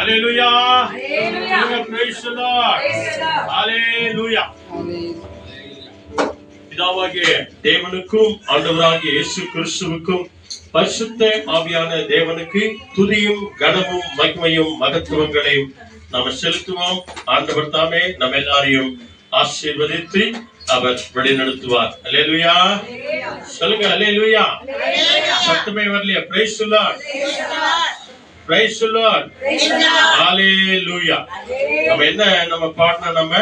Hallelujah. Hallelujah. Praise the Lord. Hallelujah. பிதாவாகிய தேவனுக்கும் ஆண்டவராகிய இயேசு கிறிஸ்துவுக்கும் பரிசுத்த ஆவியான தேவனுக்கு துதியும் கனமும் மகிமையும் மகத்துவங்களையும் நாம செலுத்துவோம். ஆண்டவர் தாமே நம்ம எல்லாரையும் ஆசீர்வதித்து அவர் வழிநடத்துவார். அல்லேலூயா. சொல்லுங்க அல்லேலூயா. சத்தமே வரலையா? Praise the Lord. Praise the Lord. ஹalleluya. நம்ம பாடணும் நம்ம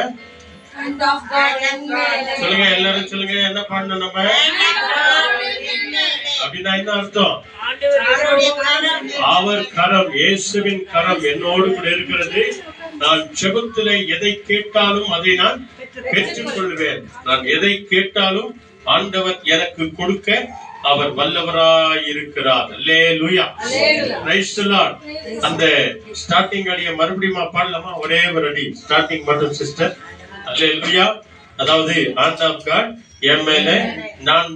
சொல்லுங்க எல்லாரும் சொல்லுங்க என்ன பாடணும் நம்ம அப்படின்னா என்ன அர்த்தம்? அவர் கரம், இயேசுவின் கரம் என்னோடு கூட இருக்கிறது. நான் ஜெபத்திலே எதை கேட்டாலும் அதை நான் பெற்றுக் கொள்வேன். நான் எதை கேட்டாலும் ஆண்டவர் எனக்கு கொடுக்க அவர் வல்லவராயிருக்கிறார். அல்லேலூயா. Praise the Lord. அந்த ஸ்டார்டிங் அடியை மறுபடியும் பாடலாமா? ஒரே ஒரு அடி ஸ்டார்டிங் மட்டும் சிஸ்டர். அல்லேலூயா. அதாவது ஆண்ட் ஆஃப் காட் என் மேல நான்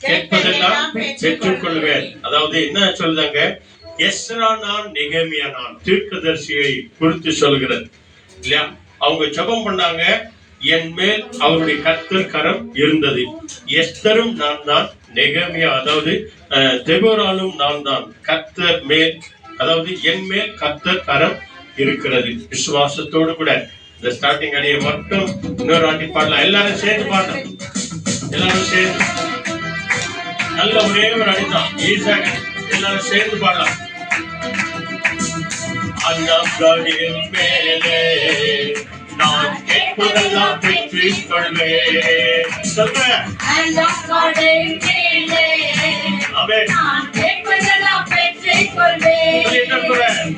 கேட்பதெல்லாம் பெற்றுக் கொள்வேன். அதாவது என்ன சொல்றாங்க? எஸ்ரா நான் நெகேமியா நான் தீர்க்கதரிசியை குறித்து சொல்கிறது இல்லையா? அவங்க ஜெபம் பண்ணாங்க, என் மேல் அவருடைய கர்த்தர் கரம் இருந்தது. எஸ்தரும் நான் தான், நெகேமியா அதாவது தெபோராலும் நான் தான். கர்த்தர் மேல் அதாவது என் மேல் கர்த்தர் கரம் இருக்கிறது. விசுவாசத்தோடு கூட இந்த ஸ்டார்டிங் அடியை மட்டும் இன்னொரு ஆண்டி பாடலாம். எல்லாரும் சேர்ந்து பாடலாம். எல்லாரும் சேர்ந்து நல்ல ஒரே ஒரு அடிதான் ஈஸியாக எல்லாரும் சேர்ந்து பாடலாம். அண்ணாவின் மேலே நான் கேட்பதெல்லாம் பெற்றுக் கொள்வேன். சொல்றேன். நான் கேட்பதெல்லாம் பெற்றுக் கொள்வேன்.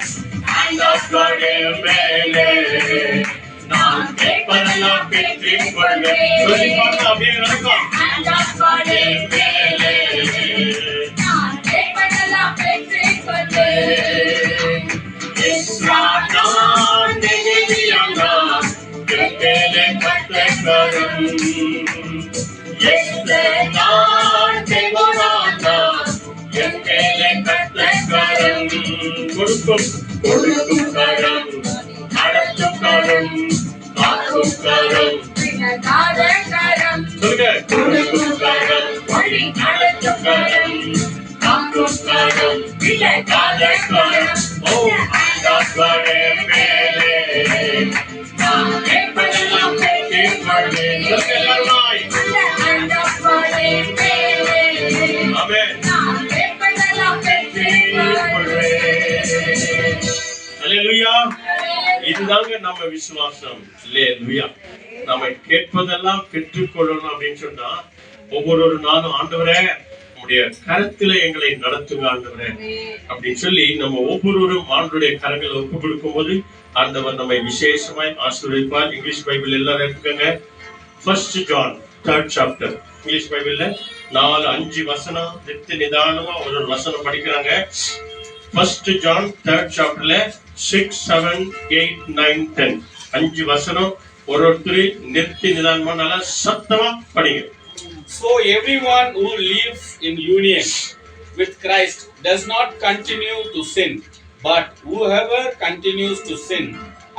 அண்ணாவின் மேலே நான் கேட்பதெல்லாம் பெற்றுக் கொள்வேன். சொல்லி பாடலாம். அப்படியே நடக்கும். அண்ணாவின் மேலே நான் கேட்பதெல்லாம் பெற்றுக் கொள்வேன். எஸ்ரா நான் நெகேமியா நான் கேட்பேலே கர்த்தர் கரம். எஸ்தர் நான் தெபோரா நான் கேட்பேலே கர்த்தர் கரம். கொடுக்கும் கரம், நடத்தும் கரம், காக்கும் கரம். சொல்லுங்க. கொடுக்கும் கரம், நடத்தும் கரம், காக்கும் கரம், கரம். ஓ ஆண்டவரே மேலே நான் கேட்பதெல்லாம் பெற்றுக் கொள்வேன். எல்லாருமாய் ஆண்டவரே மேலே ஆமென் நான் கேட்பதெல்லாம் பெற்றுக் கொள்வேன். அல்லேலூயா. இதுதாங்க நம்ம விசுவாசம். அல்லேலூயா. நம்ம கேட்பதெல்லாம் பெற்றுக் கொள்ளணும் அப்படின்னு சொன்னா ஒவ்வொரு நாளும் ஆண்டவரே உம்முடைய கரத்திலே எங்களை நடத்துங்க ஆண்டவரே அப்படின்னு சொல்லி நம்ம ஒவ்வொருவரும் ஆண்டவருடைய கரங்களை ஒப்பு கொடுக்கும் போது ஆண்டவர் நம்மை விசேஷமாய் ஆசீர்வதிப்பார். இங்கிலீஷ் பைபிள் எல்லாரும் எடுத்துக்கங்க. 1 John 3rd chapter இங்கிலீஷ் பைபிள்ல 4-5 வசனம் நிறுத்தி நிதானமா ஒரு வசனம் படிக்கிறாங்க. 1 John 3rd chapterல 6, 7, 8, 9, 10 5 வசனம் ஒருத்தர் நிறுத்தி நிதானமா நல்லா சத்தமா படிங்க. So everyone who lives in union with Christ does not continue to sin, but whoever continues to sin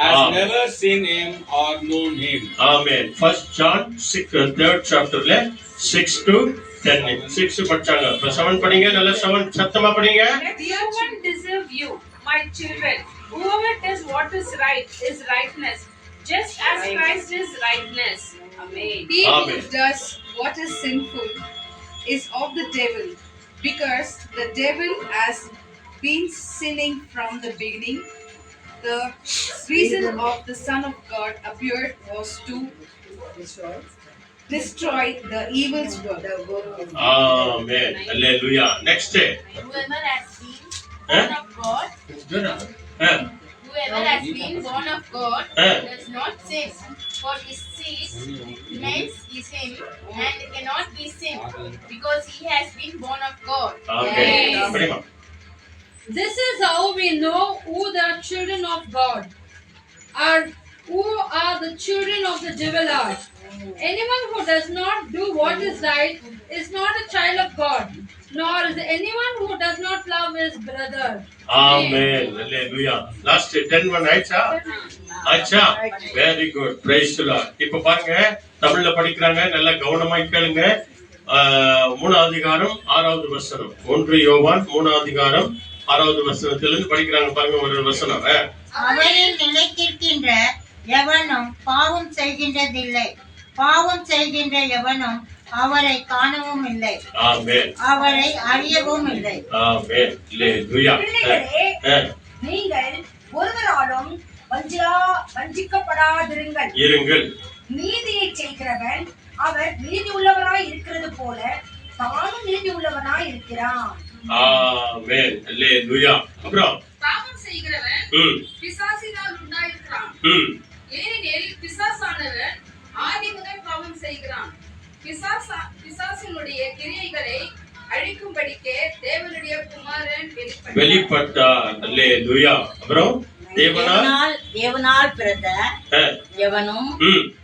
has never seen him or known him. Amen. 1 John 3rd chapterல 6 to 10 6 படிச்சாங்க. 7 படிங்க. நல்லா 7 சத்தமா படிங்க. Dear one, deserve you, my children. Whoever does what is right is rightness, just as Christ is rightness. Amen. He who does what is sinful is of the devil, because the devil has been sinning from the beginning. The reason of the Son of God appeared was to destroy the evil's work. Amen. Hallelujah. Next day. Whoever has been born of God, whoever has been born of God does not sin, for his seed remains is him, and cannot be sinned, because he has been born of God. Okay. This is how we know who the children of God are, who are the children of the devil are. Anyone who does not do what is right is not a child of God, nor is anyone who does not love his brother. Amen. Hallelujah. Last 10 one ஆயிச்சா? ஆச்சா? Very good. Praise the Lord. இப்ப பாருங்க தமிழ்ல படிக்கிறாங்க, நல்லா கவனமா கேளுங்க. 3ஆம் அதிகாரம் 6வது வசனம். 1 யோவான் 3ஆம் அதிகாரம் 6வது வசனத்திலிருந்து படிக்கிறாங்க பாருங்க ஒரு வசனம். அவரில் நிலைத்திருக்கின்ற எவனும் பாவம் செய்கின்றதில்லை, பாவம் செய்கின்ற எவனும் அவரை காணவும் இல்லை, ஆமென். அவரை அறியவும் இல்லை. ஆமென். ஹalleluya. நீங்கள் ஒருவராலும் வஞ்சிக்கப்படாதிருங்கள். இருங்கள். நீதியை செய்கிறவன் அவர் நீதி உள்ளவராய் இருக்கிறது போல தானும் நீதி உள்ளவனாய் இருக்கிறான். ஆமென். ஹalleluya. அப்புறம் பாவம் செய்கிறவன் பிசாசினால் உண்டாயிருக்கிறான். ஏனெனில் பிசாசானவன் ஆதி முதல் பாவம் செய்கிறான். பிசாசினுடைய கிரியைகளை அழிக்கும்படிக்கே தேவனுடைய குமாரன் வெளிப்பட்டார். அல்லேலூயா. அப்புறம் தேவனால் பிறந்த எவனும்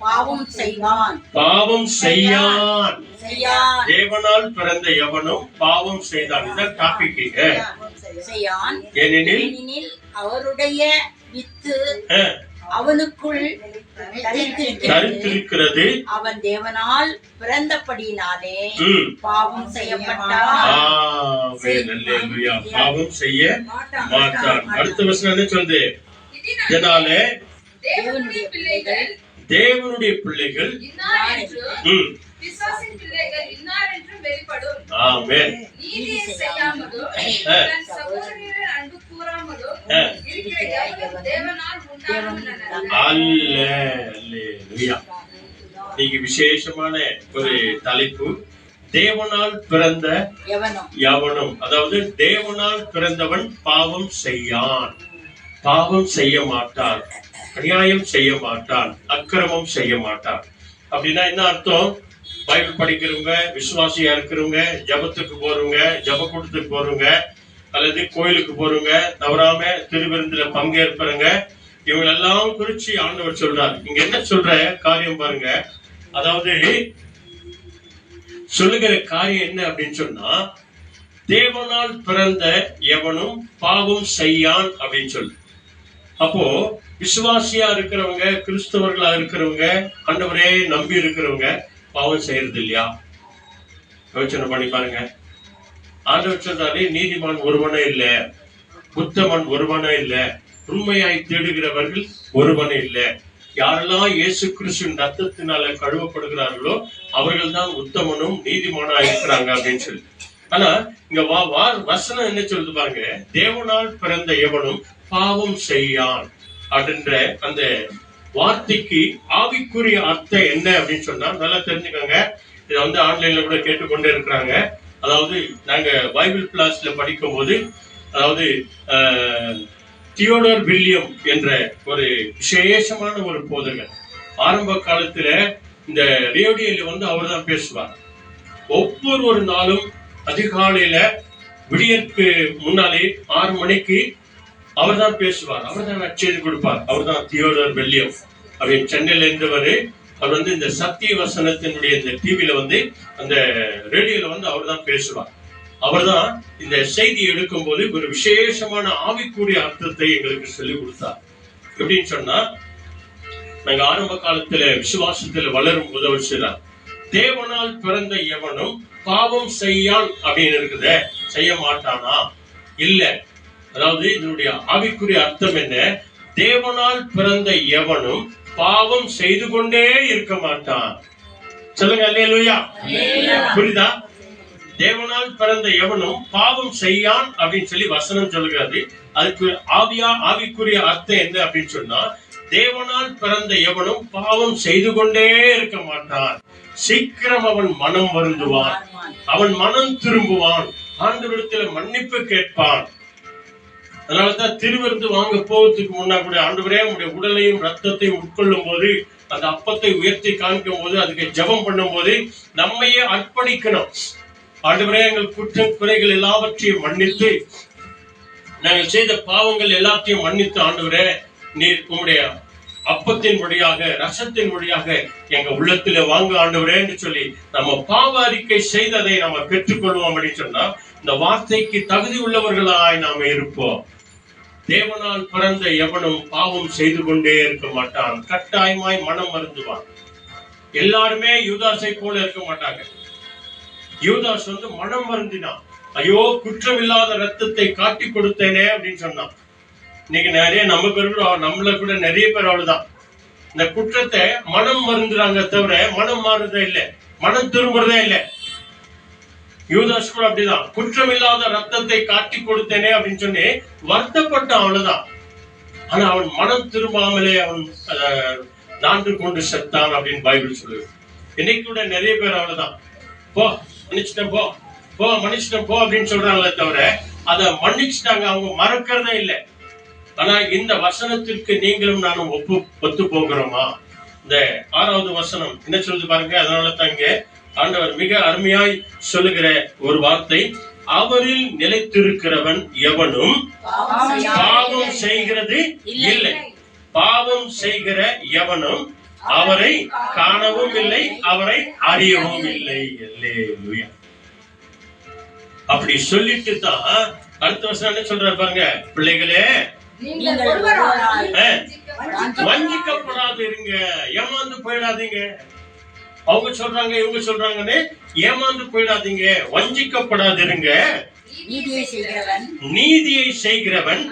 பாவம் செய்வான். பாவம் செய்யான். தேவனால் பிறந்த எவனும் பாவம் செய்தான். இதுதான் டாபிக். செய்யான். ஏனெனில் அவருடைய வித்து அவனுக்குள் தரித்திருக்கிறது. அவன் தேவனால் பிறந்தபடியினாலே பாவம் செய்யப்பட்டான். பாவம் செய்ய மாட்டான். அடுத்த வசனம் என்ன சொல்லுது? இதனாலே தேவனுடைய பிள்ளைகள் பிசாசின் பிள்ளைகள் இன்னார் என்றும் வெளிப்படும். ஆமென். நீதியை செய்யாமலும் தன் சகோதரரின் அன்பு கூறாமலும் இருக்கிற எவனும் தேவனால் உண்டானவன் அல்ல. அல்லேலூயா. இன்னைக்கு விசேஷமான ஒரு தலைப்பு, தேவனால் பிறந்த எவனும். அதாவது தேவனால் பிறந்தவன் பாவம் செய்யான், பாவம் செய்ய மாட்டான், அநியாயம் செய்ய மாட்டான், அக்கிரமம் செய்ய மாட்டான். அப்படின்னா என்ன அர்த்தம்? பைபிள் படிக்கிறவங்க, விசுவாசியா இருக்கிறவங்க, ஜபத்துக்கு போறவங்க, ஜப கூட்டத்துக்கு போறவங்க, அல்லது கோயிலுக்கு போறவங்க, தவறாம திருவிருந்துல பங்கேற்பறங்க, இவங்க எல்லாம் குறிச்சு ஆண்டவர் சொல்றார். இங்க என்ன சொல்ற காரியம் பாருங்க. அதாவது சொல்லுகிற காரியம் என்ன அப்படின்னு சொன்னா, தேவனால் பிறந்த எவனும் பாவம் செய்யான் அப்படின்னு சொல்லு. அப்போ விசுவாசியா இருக்கிறவங்க, கிறிஸ்தவர்களா இருக்கிறவங்க, ஆண்டவரே நம்பி இருக்கிறவங்க பாவம் செய்யறது இல்லையா? யோசனை பண்ணி பாருங்க. ஆண்டவர் சொல்றாரு, நீதிமான் ஒருவனே இல்ல, உத்தமன் ஒருவனே இல்ல, உண்மையாய் தேடுகிறவர்கள் ஒருவனே இல்ல. யாரெல்லாம் இயேசு கிறிஸ்துவின் ரத்தத்தினால கழுவப்படுகிறார்களோ அவர்கள் தான் உத்தமனும் நீதிமானா இருக்கிறாங்க அப்படின்னு சொல்லி. ஆனா இங்க வசனம் என்ன சொல்லுது பாருங்க, தேவனால் பிறந்த எவனும் பாவம் செய்யான் அப்படின்ற அந்த வார்த்தைக்கு ஆவிக்குரிய அர்த்தம் என்ன அப்படின்னு சொன்னா நல்லா தெரிஞ்சுக்கோங்க. இதை ஆன்லைன்ல கூட கேட்டுக்கொண்டே இருக்கிறாங்க. அதாவது நாங்க பைபிள் கிளாஸ்ல படிக்கும் போது, அதாவது தியோடர் வில்லியம் என்ற ஒரு விசேஷமான ஒரு போதகர், ஆரம்ப காலத்துல இந்த ரேடியோல அவர் தான் பேசுவார். ஒவ்வொரு நாளும் அதிகாலையில விடியற்கு முன்னாலே 6 மணிக்கு அவர் தான் பேசுவார், அவர் தான் நற்செய்தி கொடுப்பார். அவர் தான் தியோடர் வில்லியம் அப்படின்னு சென்னையில இருந்தவர். அவர் இந்த சத்திய வசனத்தினுடைய இந்த டிவில அந்த ரேடியோல அவர் தான் பேசுவார். அவர் தான் இந்த செய்தி எடுக்கும் போது ஒரு விசேஷமான ஆவிக்குரிய அர்த்தத்தை எங்களுக்கு சொல்லிக் கொடுத்தார். எப்படின்னு சொன்னா, நாங்க ஆரம்ப காலத்துல விசுவாசத்துல வளரும் போது அவர் சொல்றார், தேவனால் பிறந்த எவனும் பாவம் செய்யான் அப்படின்னு இருக்குத, செய்ய மாட்டானா? இல்ல. அதாவது இதனுடைய ஆவிக்குரிய அர்த்தம் என்ன? தேவனால் பிறந்த எவனும் பாவம் செய்து கொண்டே இருக்க மாட்டான். சொல்லுங்க அல்லேலூயா. புரியுதா? தேவனால் பிறந்த எவனும் பாவம் செய்யான் அப்படின்னு சொல்லி வசனம் சொல்லுகிறது. அதுக்கு ஆவிக்குரிய அர்த்தம் என்ன அப்படின்னு சொன்னா, தேவனால் பிறந்த எவனும் பாவம் செய்து கொண்டே இருக்க மாட்டான். சீக்கிரம் அவன் மனம் வருந்துவான், அவன் மனம் திரும்புவான், ஆண்டவரிடத்துல மன்னிப்பு கேட்பான். அதனாலதான் திருவிருந்து வாங்க போவதுக்கு முன்னா கூட, ஆண்டவரே உங்களுடைய உடலையும் ரத்தத்தையும் உட்கொள்ளும் போது, அந்த அப்பத்தை உயர்த்தி காமிக்கும் போது, அதுக்கு ஜெபம் பண்ணும் போது நம்மையே அர்ப்பணிக்கணும். ஆண்டவரே எங்கள் குற்றம் குறைகள் எல்லாவற்றையும் மன்னித்து, நாங்கள் செய்த பாவங்கள் எல்லாத்தையும் மன்னித்து, ஆண்டவரே நீர் உங்களுடைய அப்பத்தின் வழியாக, ரசத்தின் வழியாக எங்க உள்ளத்துல வாங்க ஆண்டவரேன்னு சொல்லி நம்ம பாவ அறிக்கை செய்ததை நம்ம பெற்றுக்கொள்வோம் அப்படின்னு சொன்னா இந்த வார்த்தைக்கு தகுதி உள்ளவர்களாய் நாம இருப்போம். தேவனால் பிறந்த எவனும் பாவம் செய்து கொண்டே இருக்க மாட்டான், கட்டாயமாய் மனம் வருந்துவான். எல்லாருமே யூதாசை போல இருக்க மாட்டாங்க. யூதாஸ் மனம் வருந்தினான். ஐயோ, குற்றமில்லாத ரத்தத்தை காட்டி கொடுத்தேனே அப்படின்னு சொன்னான். இன்னைக்கு நிறைய நமக்கு இருக்கிறோம், நம்மள கூட நிறைய பேர் அவ்வளவுதான். இந்த குற்றத்தை மனம் மருந்துறாங்க தவிர மனம் மாறுறதே இல்லை, மனம் திரும்புறதே இல்லை. யூதாஸ் கூட அப்படிதான், குற்றமில்லாத ரத்தத்தை காட்டி கொடுத்தேனே அப்படின்னு சொல்லி வருத்தப்பட்டான், அவ்வளவுதான். ஆனா அவன் மனம் திரும்பாமலே அவன் நான்கு கொண்டு செத்தான் அப்படின்னு பைபிள் சொல்லுது. இன்னைக்கு கூட நிறைய பேர் அவ்வளவுதான், போ மன்னிச்சிட்டேன், போ போ மன்னிச்சிட்டேன் போ அப்படின்னு சொல்றாங்களே தவிர அதை மன்னிச்சுட்டாங்க, அவங்க மறக்கிறதே இல்லை. ஆனா இந்த வசனத்திற்கு நீங்களும் நானும் ஒத்து போகிறோமா? இந்த 6வது வசனம் என்ன சொல்லுது பாருங்க. அதனால தாங்க ஆண்டவர் மிக அருமையாய் சொல்லுகிற ஒரு வார்த்தை, அவரில் நிலைத்திருக்கிறவன் எவனும் பாவம் செய்கிறது இல்லை. பாவம் செய்கிற எவனும் அவரை காணவும் இல்லை, அவரை அறியவும் இல்லை. அல்லேலூயா. அப்படி சொல்லிட்டு தான் அடுத்த வசனம் என்ன சொல்றாரு பாருங்க, பிள்ளைகளே வஞ்சிக்கப்படாது இருங்க, ஏமாந்து போயிடாதீங்க. அவங்க சொல்றாங்க, இவங்க சொல்றாங்கன்னு ஏமாந்து போயிடாதீங்க, வஞ்சிக்கப்படாது இருங்க. நீதியை செய்கிறவன்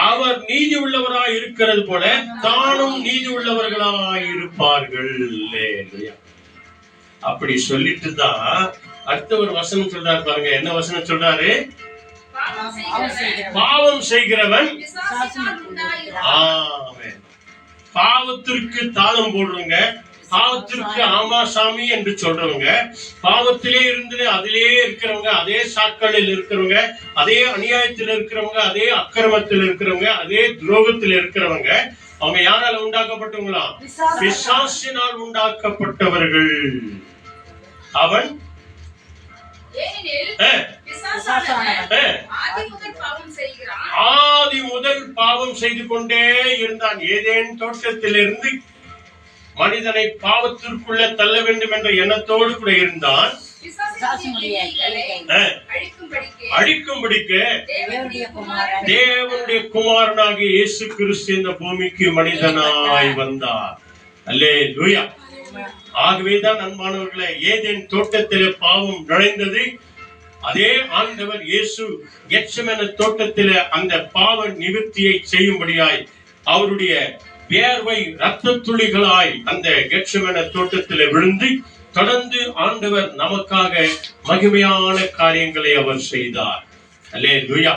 அவர் நீதி உள்ளவராய் இருக்கிறது போல தானும் நீதி உள்ளவர்களாய் இருப்பார்கள். அப்படி சொல்லிட்டு தான் அடுத்த ஒரு வசனம் சொல்றாரு பாருங்க. என்ன வசனம் சொல்றாரு? பாவம் செய்கிறவன் பாவத்திற்கு தாளம் போடுறவங்க, பாவத்திற்கு ஆமா சாமி என்று சொல்றவங்க, பாவத்திலே இருந்து அதிலே இருக்கிறவங்க, அதே சாக்களில் இருக்கிறவங்க, அதே அநியாயத்தில் இருக்கிறவங்க, அதே அக்கிரமத்தில் இருக்கிறவங்க, அதே துரோகத்தில் இருக்கிறவங்க, அவங்க யாரால உண்டாக்கப்பட்டவங்களா? பிசாசினால் உண்டாக்கப்பட்டவர்கள். அவன் ஆதி முதல் பாவம் செய்து கொண்டே இருந்தான். ஏதேன் தோட்டத்திலிருந்து மனிதனை பாவத்திற்குள்ள தள்ள வேண்டும் என்ற எண்ணத்தோடு கூட இருந்தான். அழிக்கும்படிக்கு தேவனுடைய குமாரனாகிய இயேசு கிறிஸ்து இந்த பூமிக்கு மனிதனாய் வந்தார். அல்லேலூயா. ஆகவேதான் அன்பானவர்களே, ஏதேன் தோட்டத்திலே பாவம் நுழைந்தது. அதே ஆண்டவர் இயேசு கெத்செமனே தோட்டத்திலே அந்த பாவ நிவர்த்தியை செய்யும்படியாய் அவருடைய வேர்வை இரத்த துளிகளாய் அந்த கெத்செமனே தோட்டத்திலே விழுந்து தொடர்ந்து ஆண்டவர் நமக்காக மகிமையான காரியங்களை அவர் செய்தார். அல்லேலூயா.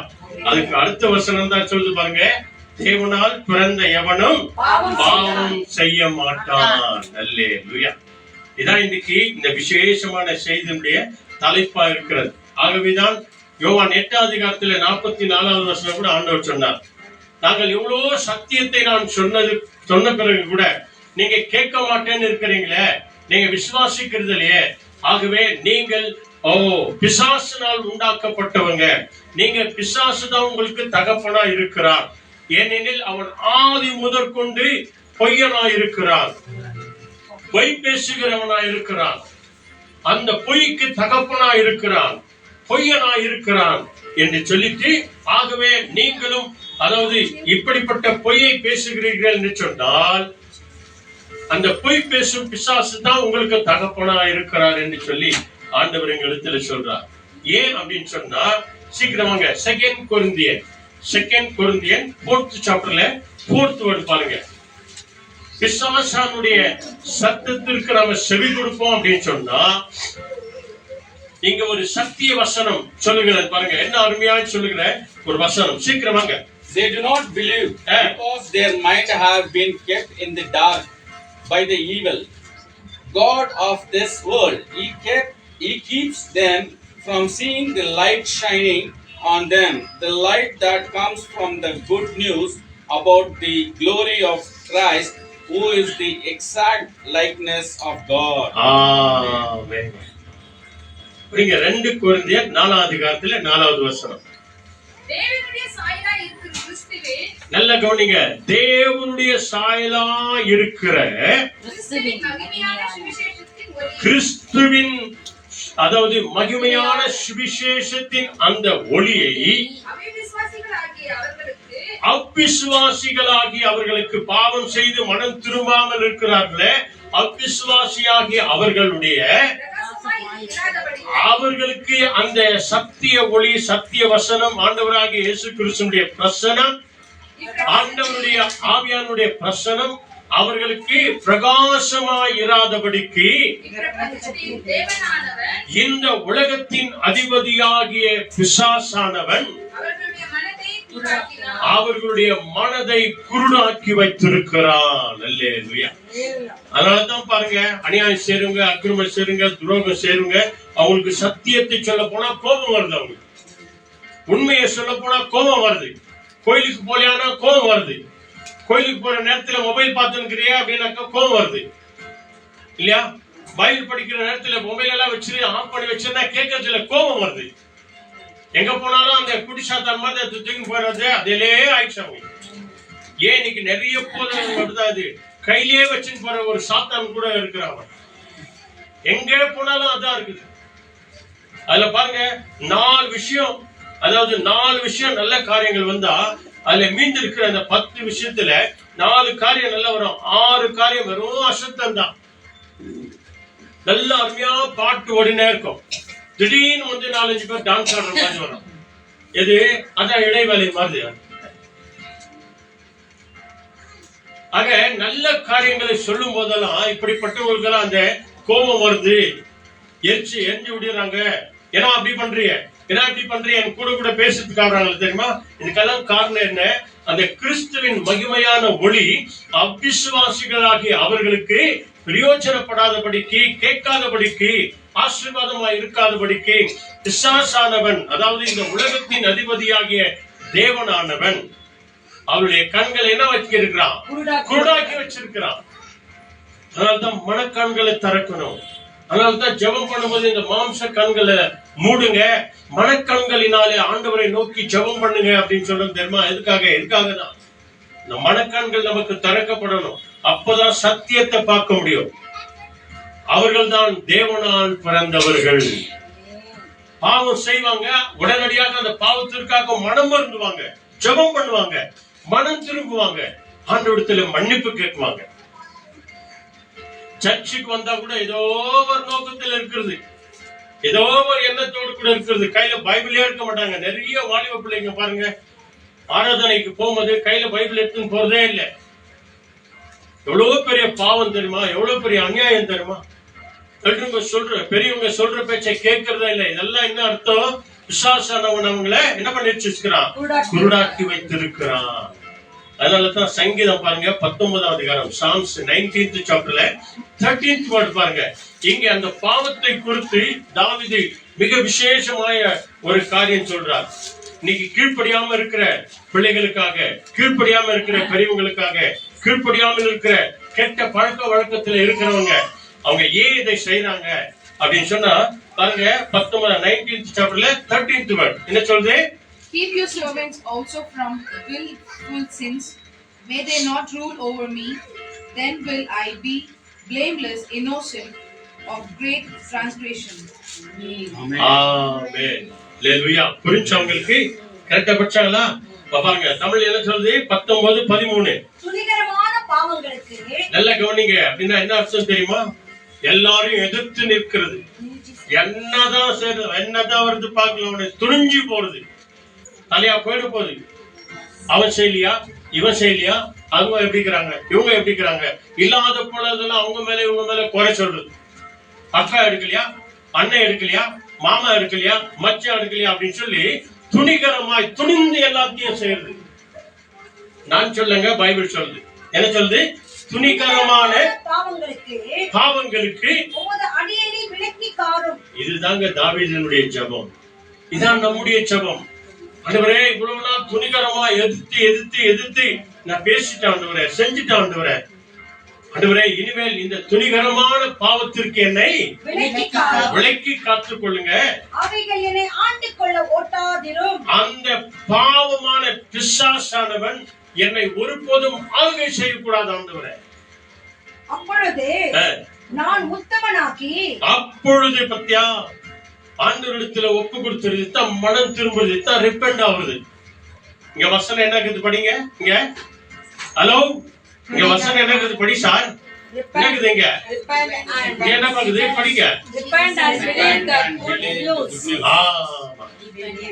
அதுக்கு அடுத்த வசனம் தான் சொல்லுது பாருங்க, தேவனால் பிறந்த எவனும் பாவம் செய்ய மாட்டான். அல்லேலூயா. இதான் இன்னைக்கு இந்த விசேஷமான செய்தியுடைய தலைப்பா இருக்கிறது. ஆகவேதான் யோவான் 8வது அதிகாரத்துல 44வது வசனம் கூட ஆண்டவர் சொன்னார், நாங்கள் எவ்வளவு சத்தியத்தை நான் சொன்ன பிறகு கூட நீங்க கேட்க மாட்டேன்னு இருக்கிறீங்களே, நீங்க விசுவாசிக்கிறது இல்லையே. ஆகவே நீங்கள் பிசாசினால் உண்டாக்கப்பட்டவங்க, நீங்க பிசாசு தான் உங்களுக்கு தகப்பனா இருக்கிறார். ஏனெனில் அவன் ஆதி முதற்கொண்டு பொய்யனாய் இருக்கிறான், பொய் பேசுகிறவனாய் இருக்கிறான், அந்த பொய்க்கு தகப்பனா இருக்கிறான், பொய்யனா இருக்கிறான் என்று சொல்லிட்டு, ஆகவே நீங்களும் அதாவது இப்படிப்பட்ட பொய்யை பேசுகிறீர்கள் என்று சொன்னால் அந்த பொய் பேசும் பிசாசு தான் உங்களுக்கு தகப்பனா இருக்கிறார் என்று சொல்லி ஆண்டவர் எங்களிடத்தில் சொல்றார். ஏன் அப்படின்னு சொன்னா, சீக்கிரமாங்க 2 கொரிந்தியன் 4th சாப்டர்ல 4th வேர்ட் பாருங்க. பிசாசானுடைய சத்தத்திற்கு நாம செவி கொடுப்போம் அப்படின்னு சொன்னா, இங்க ஒரு சத்திய வசனம் சொல்லுகிறது பாருங்க. என்ன அருமையாக சொல்லுகிற ஒரு வசனம், சீக்கிரமாங்க. They do not believe because their mind have been kept in the dark by the evil god of this world. He keeps them from seeing the light shining on them, the light that comes from the good news about the glory of Christ, who is the exact likeness of God. ஆமென். இங்க 2 கொரிந்தியர் 4வது அதிகாரத்துல 4வது வசனம். தேவனுடைய சாயலாய் இருக்கிற கிறிஸ்து கிறிஸ்துவே நல்ல கவனிங்க, தேவனுடைய சாயலா இருக்கிற கிறிஸ்துவின் மகிமையான சுவிசேஷத்தின் ஒளி கிறிஸ்துவின், அதாவது மகிமையான சுவிசேஷத்தின் அந்த ஒளியை அவ்விசுவாசிகளாகி அவர்களுக்கு பாவம் செய்து மனம் திரும்பாமல் இருக்கிறார்களே, அவ்விசுவாசியாகி அவர்களுக்கு அந்த சத்திய ஒளி, சத்திய வசனம், ஆண்டவராகிய இயேசு கிறிஸ்துவினுடைய பிரசனம், ஆண்டவருடைய ஆவியானுடைய பிரசனம் அவர்களுக்கு பிரகாசமாய் இராதபடிக்கு இந்த உலகத்தின் அதிபதியாகிய பிசாசானவன் அவர்களுடைய மனதை குருடாக்கி வைத்திருக்கிறான். அல்லேலூயா. அதனாலதான் பாருங்க, அநியாயம் சேருங்க, அக்கிரமம் சேருங்க, துரோகம் சேருங்க, அவங்களுக்கு சத்தியத்தை சொல்ல போனா கோபம் வருது, அவங்களுக்கு உண்மையை சொல்ல போனா கோபம் வருது, கோயிலுக்கு போலியானா கோபம் வருது, கோயிலுக்கு போற நேரத்துல மொபைல் பார்த்துக்கிறியா அப்படின்னாக்கா கோபம் வருது இல்லையா, பைபிள் படிக்கிற நேரத்துல மொபைல் எல்லாம் வச்சு ஆஃப் பண்ணி வச்சிருந்தா கேட்கறதுல கோபம் வருது, எங்க போனாலும் அந்த குடிசாத்தான் மாதிரி தூக்கி போறது அதிலே ஆயிடுச்சு அவங்க. ஏன் இன்னைக்கு நிறைய போது கையிலேயே வச்சுன்னு போற ஒரு சாத்தான் கூட இருக்கிறாங்க, எங்க போனாலும் அதான் இருக்குது. அதுல பாருங்க 4 விஷயம், அதாவது 4 விஷயம் நல்ல காரியங்கள் வந்தா அதுல மீண்டு இருக்கிற அந்த 10 விஷயத்துல 4 காரியம் நல்லா வரும், 6 காரியம் வெறும் அசுத்தம் தான். நல்ல அருமையா பாட்டு ஓடினே இருக்கும், திடீர்னு வந்து 4-5 பேர் டான்ஸ் ஆடுற மாதிரி வரும். எது அதான் இடைவேளை மாதிரி. ஆக நல்ல காரியங்களை சொல்லும் போதெல்லாம் இப்படிப்பட்டவர்களுக்கெல்லாம் அந்த கோபம் வருது, எரிஞ்சு விடுறாங்க. ஏன்னா அப்படி பண்றீங்க, ஏன்னா இப்படி பண்றீங்க, என் கூட கூட பேசுறதுக்காக தெரியுமா? இதுக்கெல்லாம் காரணம் என்ன? அந்த கிறிஸ்துவின் மகிமையான ஒளி அவ்விசுவாசிகளாகி அவர்களுக்கு பிரயோஜனப்படாதபடிக்கு, கேட்காதபடிக்கு, ஆசீர்வாதமா இருக்காதபடிக்கு பிசாசானவன், அதாவது இந்த உலகத்தின் அதிபதியாகிய தேவனானவன் அவருடைய கண்களை என்ன வச்சிருக்கிறான்? குருடாக்கி வச்சிருக்கிறான். அதனால்தான் மனக்கண்களை திறக்கணும். அதனால்தான் ஜெபம் பண்ணும்போது இந்த மாம்ச கண்களை மூடுங்க, மனக்கண்களினாலே ஆண்டவரை நோக்கி ஜெபம் பண்ணுங்க அப்படின்னு சொல்றது தெரியுமா? எதுக்காக தான் இந்த மனக்கண்கள் நமக்கு திறக்கப்படணும். அப்பதான் சத்தியத்தை பார்க்க முடியும். அவர்கள் தான் தேவனால் பிறந்தவர்கள். பாவம் செய்வாங்க, உடனடியாக அந்த பாவத்திற்காக மனம் வருந்துவாங்க, ஜெபம் பண்ணுவாங்க, மனம் திரும்புவாங்க, ஆண்டவரிடத்துல மன்னிப்பு கேட்குவாங்க. சர்ச்சுக்கு வந்தா கூட ஏதோ ஒரு நோக்கத்தில் இருக்கிறது, ஏதோ ஒரு எண்ணத்தோடு கூட இருக்கிறது. கையில பைபிளே எடுக்க மாட்டாங்க. நிறைய வாலிப பிள்ளைங்க பாருங்க, ஆராதனைக்கு போகும்போது கையில பைபிள் எடுத்துன்னு போறதே இல்லை. எவ்வளவு பெரிய பாவம் தெரியுமா? எவ்வளவு பெரிய அநியாயம் தெரியுமா? பெரியவங்க சொல்ற பேச்சை கேட்கறதா இல்லை. இதெல்லாம் என்ன அர்த்தம்? பிசாசானவன் அவங்களை என்ன பண்ணி வச்சிருக்கிறான்? குருடாக்கி வைத்திருக்கிறான். அதனாலதான் சங்கீதம் பாருங்க 19ஆம் அதிகாரம், Psalms 19th chapterல 13th word பாருங்க. இங்க அந்த பாவத்தை குறித்து தாவீது மிக விசேஷമായ ஒரு காரியம் சொல்றார். இன்னைக்கு கீழ்ப்படியாம இருக்கிற பிள்ளைகளுக்காக, கீழ்ப்படியாம இருக்கிற பெரியவங்களுக்காக, கீழ்ப்படியாமல் இருக்கிற கெட்ட பழக்க வழக்கத்துல இருக்கிறவங்க, அவங்க ஏன் இதை செய்யறாங்க அப்படின்னு சொன்னா பாருங்க 19th chapterல 13th word என்ன சொல்றது? Keep your servants also from willful sins. May they not rule over me. Then will I be blameless, innocent of great transgression. Amen. Hallelujah. புரிஞ்சவங்களுக்கு கரெக்டா படிச்சாங்களா? பாருங்க தமிழ் என்ன சொல்றது? 19:13. துணிகரமான பாவங்களுக்கு நல்ல கவனிங்க. அப்படின்னா என்ன அர்த்தம் தெரியுமா? எல்லாரையும் எதிர்த்து நிற்கிறது. என்னதான் வருது பார்க்கல, துணிஞ்சு போறது, தலையா போயிட போகுது. அவன் செய்யலையா, இவன் செய்யலையா, அவங்க எப்படி இருக்கிறாங்க, இவங்க எப்படி இருக்கிறாங்க, இல்லாத போலதெல்லாம் அவங்க மேல இவங்க மேல குறை சொல்றது. அக்கா எடுக்கலையா, அண்ணன் எடுக்கலையா, மாமா எடுக்கலையா, மச்சான் எடுக்கலையா அப்படின்னு சொல்லி துணிகரமாய் துணிந்து எல்லாத்தையும் செய்யறது. நான் சொல்லுங்க, பைபிள் சொல்லுது. என்ன சொல்லுது? துணிகரமான பாவங்களுக்கு இதுதாங்க தாவீதினுடைய ஜெபம். இதான் நம்முடைய ஜெபம். ஆண்டவரே, இவ்வளவு நாள் துணிகரமா எதிர்த்து நான் பேசிட்டேன் ஆண்டவரே, செஞ்சுட்டேன் ஆண்டவரே. ஆண்டவரே, இனிமேல் இந்த துணிகரமான பாவத்திற்கு என்னை விலக்கி காத்துக் கொள்ளுங்க. அந்த பாவமான பிசாசானவன் என்னை ஒருபோதும் ஆளுகை செய்யக்கூடாது ஆண்டவரே. அப்பொழுது நான் உத்தமனாக்கி, அப்பொழுது பத்தியா ஆண்டவரிடத்துல ஒப்பு கொடுத்துருது தான் மனம் திரும்புறது தான் ரிப்பெண்ட் ஆகுது. இங்க வசனம் என்ன இருக்குது படிங்க. இங்க ஹலோ, இங்க வசனம் என்ன இருக்குது படி சார். என்ன இருக்குது இங்க என்ன பாக்குது படிங்க.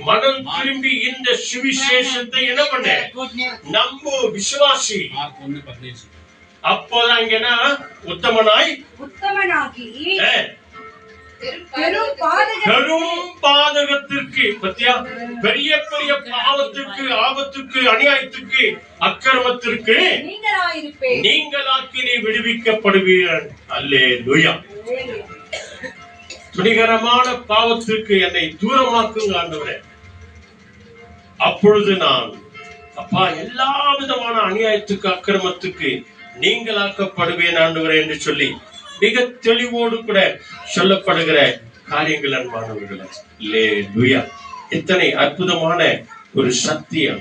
மனம் திரும்பி இந்த சுவிசேஷத்தை என்ன பண்ண நம்ம விசுவாசி. அப்போதான் இங்கன்னா உத்தமனாகி பெரும் பாதகத்திற்கு பத்தியா பெரிய பெரிய பாவத்திற்கு, ஆபத்துக்கு, அநியாயத்துக்கு, அக்கிரமத்திற்கு நீங்களாக்கி நீ விடுவிக்கப்படுவீர்கள். அல்லேலூயா. துணிகரமான பாவத்திற்கு என்னை தூரமாக்குங்க ஆண்டவரே. அப்பொழுது நான் அப்பா எல்லா விதமான அநியாயத்துக்கு, அக்கிரமத்துக்கு நீங்களாக்கப்படுவேன் ஆண்டவரே என்று சொல்லி மிக தெளிவோடு கூட சொல்லப்படுகிற காரியங்கள் அன்பானவர்களே. அல்லேலூயா. எத்தனை அற்புதமான ஒரு சத்தியம்.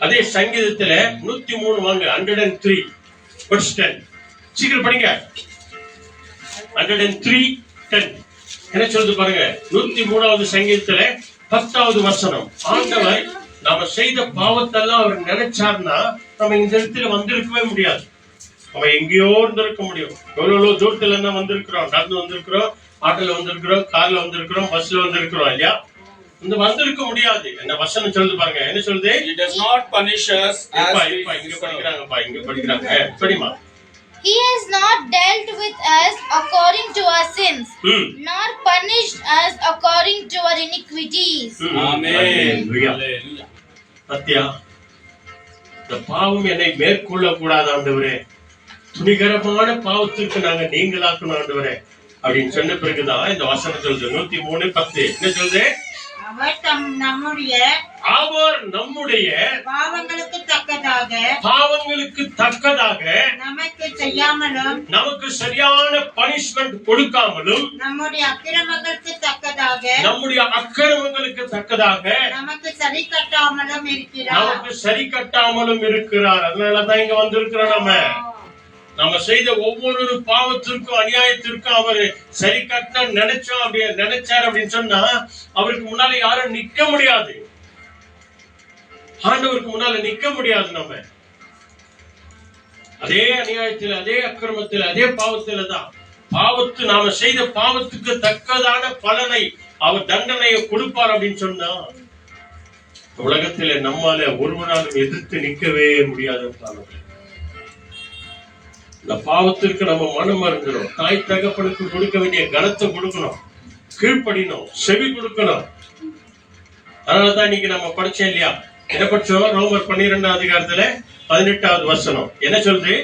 அதே சங்கீதத்துல 103 வாங்க. 103 verse 10. சீக்கிரம் படிங்க. 103:10 என்ன சொல்லுது பாருங்க. 103வது சங்கீதத்துல 10வது வசனம். ஆண்டவர் நாம செய்த பாவத்தெல்லாம் அவர் நினைச்சார்னா நம்ம இந்த இடத்துல வந்திருக்கவே முடியாது. நம்ம எங்கேயோ இருந்திருக்க முடியும். எவ்வளவு தூரத்துல இருந்தா வந்திருக்கிறோம். நடந்து வந்திருக்கிறோம், ஆட்டோல வந்திருக்கிறோம், கார்ல வந்திருக்கிறோம், பஸ்ல வந்திருக்கிறோம் இல்லையா? இந்த வந்திருக்க முடியாது. என்ன வசனம் சொல்லுது பாருங்க. என்ன சொல்லுது? He does not punish us as we இங்க படிக்கிறாங்கப்பா, இங்க படிக்கிறாங்க. படிமா. He has not dealt with us according to our sins, nor punished us according to our iniquities. Amen. Hallelujah. பத்தியா இந்த பாவம் என்னை மேற்கொள்ள கூடாது ஆண்டவரே. துணிகரமான பாவத்திற்கு நாங்க நீங்களாக்கணும் ஆண்டவரே அப்படின்னு சொன்ன பிறகுதான் இந்த வசனம் சொல்லுது. 103:10 என்ன சொல்லுது? அவர் நம்முடைய பாவங்களுக்கு தக்கதாக நமக்கு சரியான பனிஷ்மெண்ட் கொடுக்காமலும், நம்முடைய அக்கிரமங்களுக்கு தக்கதாக நமக்கு சரி கட்டாமலும் இருக்கிறார். அதனாலதான் இங்க வந்திருக்கிறோம். நம்ம செய்த ஒவ்வொரு பாவத்திற்கும், அநியாயத்திற்கும் அவர் சரி கட்ட நினைச்சார் அப்படின்னு சொன்னா அவருக்கு முன்னால யாரும் நிக்க முடியாது. ஆண்டவருக்கு முன்னால நிக்க முடியாது. நம்ம அதே அநியாயத்தில், அதே அக்கிரமத்தில், அதே பாவத்துல தான் நாம செய்த பாவத்துக்கு தக்கதான பலனை அவர் தண்டனையை கொடுப்பார் அப்படின்னு சொன்னா உலகத்துல நம்மால ஒருவனாலும் எதிர்த்து நிக்கவே முடியாது. இந்த பாவத்திற்கு நம்ம மனம் மறந்துடும். தாய் தகப்பனுக்கு கொடுக்க வேண்டிய கனத்தை கொடுக்கணும், கீழ்ப்படினோம், செவி கொடுக்கணும். அதனாலதான் இன்னைக்கு நம்ம படிச்சோம் இல்லையா? என்ன படிச்சோம்? ரோமர் 12வது அதிகாரத்துல 18வது வசனம் என்ன சொல்றது?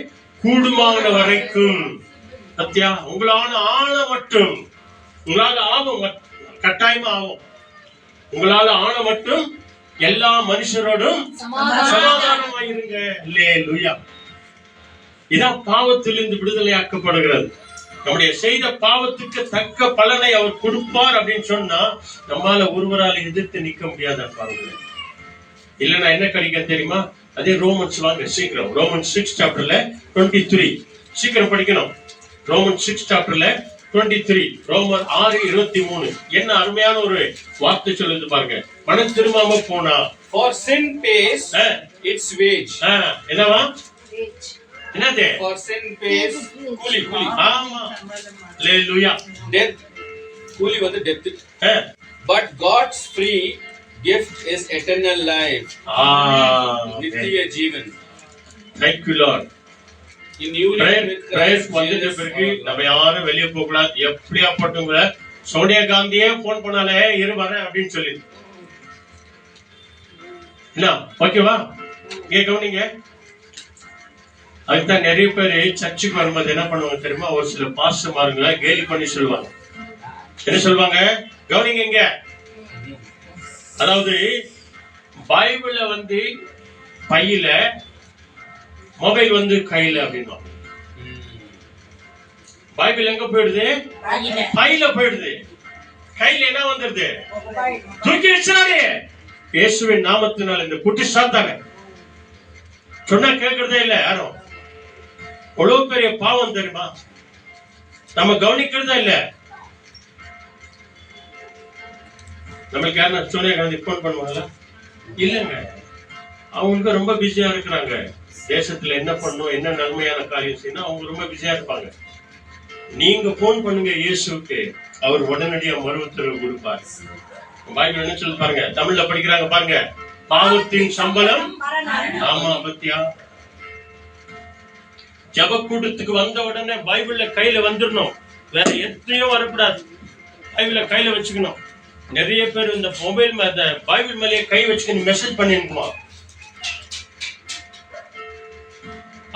கூடுமான வரைக்கும் சத்தியா உங்களால ஆன மட்டும், உங்களால ஆகும், கட்டாயமா ஆகும். உங்களால ஆன மட்டும் எல்லா மனுஷரோடும் சமாதானமாயிருங்க. அல்லேலூயா. இதான் பாவத்திலிருந்து விடுதலையாக்கப்படுகிறது. நம்முடைய செய்த பாவத்துக்கு தக்க பலனை அவர் கொடுப்பார் அப்படின்னு சொன்னா நம்மால ஒருவரால் எதிர்த்து நிக்க முடியாத பாருங்க. இல்லன்னா என்ன கிடைக்கும் தெரியுமா? அதே ரோமன்ஸ் வாங்க சீக்கிரம். ரோமன்ஸ் 6 சாப்டர்ல 23 சீக்கிரம் படிக்கணும். ரோமன்ஸ் 6 சாப்டர்ல 23, ரோமர் 6:23 என்ன அருமையான ஒரு வார்த்தை சொல்லுது பாருங்க. மனம் திரும்பாம போனா for sin pays its wage. என்னவா? என்னது? For sin pays கூலி. ஆமா. ஹalleluya. Death கூலி வந்து death. But God's free gift is eternal life. நித்திய ஜீவன். Thank you Lord. In union with Christ வந்தது பிறகு நம்ம யாரும் வெளியே போக கூடாது. எப்படியாப்பட்டவங்க சோனியா காந்தியே போன் பண்ணாலே இரு வரேன் அப்படின்னு சொல்லி என்ன ஓகேவா? இங்க கவனிங்க. அதுதான் நிறைய பேர் சர்ச்சுக்கு வரும்போது என்ன பண்ணுவாங்க தெரியுமா? ஒரு சில பாஸ்டர்மாருங்களை கேலி பண்ணி சொல்லுவாங்க. என்ன சொல்லுவாங்க? கவனிங்க இங்க. அதாவது பைபிள வந்து பையில, மொபைல் வந்து கையில அப்படின்னா பைபிள் எங்க போயிடுது? பையில போயிடுது. கையில என்ன வந்துருது? தூக்கி வச்சாரு. இயேசுவின் நாமத்தினால் இந்த குட்டி சாத்தாங்க சொன்னா கேட்கறதே இல்ல யாரும். எவ்வளவு பெரிய பாவம் தெரியுமா? நம்ம கவனிக்கிறதா இல்ல. நம்மளுக்கு யாரும் சோனியா காந்தி போன் பண்ணுவாங்களா? இல்லங்க, அவங்களுக்கு ரொம்ப பிஸியா இருக்கிறாங்க. தேசத்துல என்ன பண்ணணும், என்ன நன்மையான காரியம் செய்யணும், அவங்க ரொம்ப பிஸியா இருப்பாங்க. நீங்க போன் பண்ணுங்க இயேசுக்கு, அவர் உடனடியா மறு உத்தரவு கொடுப்பார். பைபிள் என்ன சொல்லி பாருங்க, தமிழ்ல படிக்கிறாங்க பாருங்க, பாவத்தின் சம்பளம். ஆமா பத்தியா, ஜபக்கூட்டத்துக்கு வந்த உடனே பைபிள்ல கையில வந்துடணும், வேற எத்தையும் வரக்கூடாது. பைபிள கையில வச்சுக்கணும். நிறைய பேர் இந்த மொபைல் பைபிள் மேலேயே கை வச்சுக்கணும், மெசேஜ் பண்ணிருக்குமா.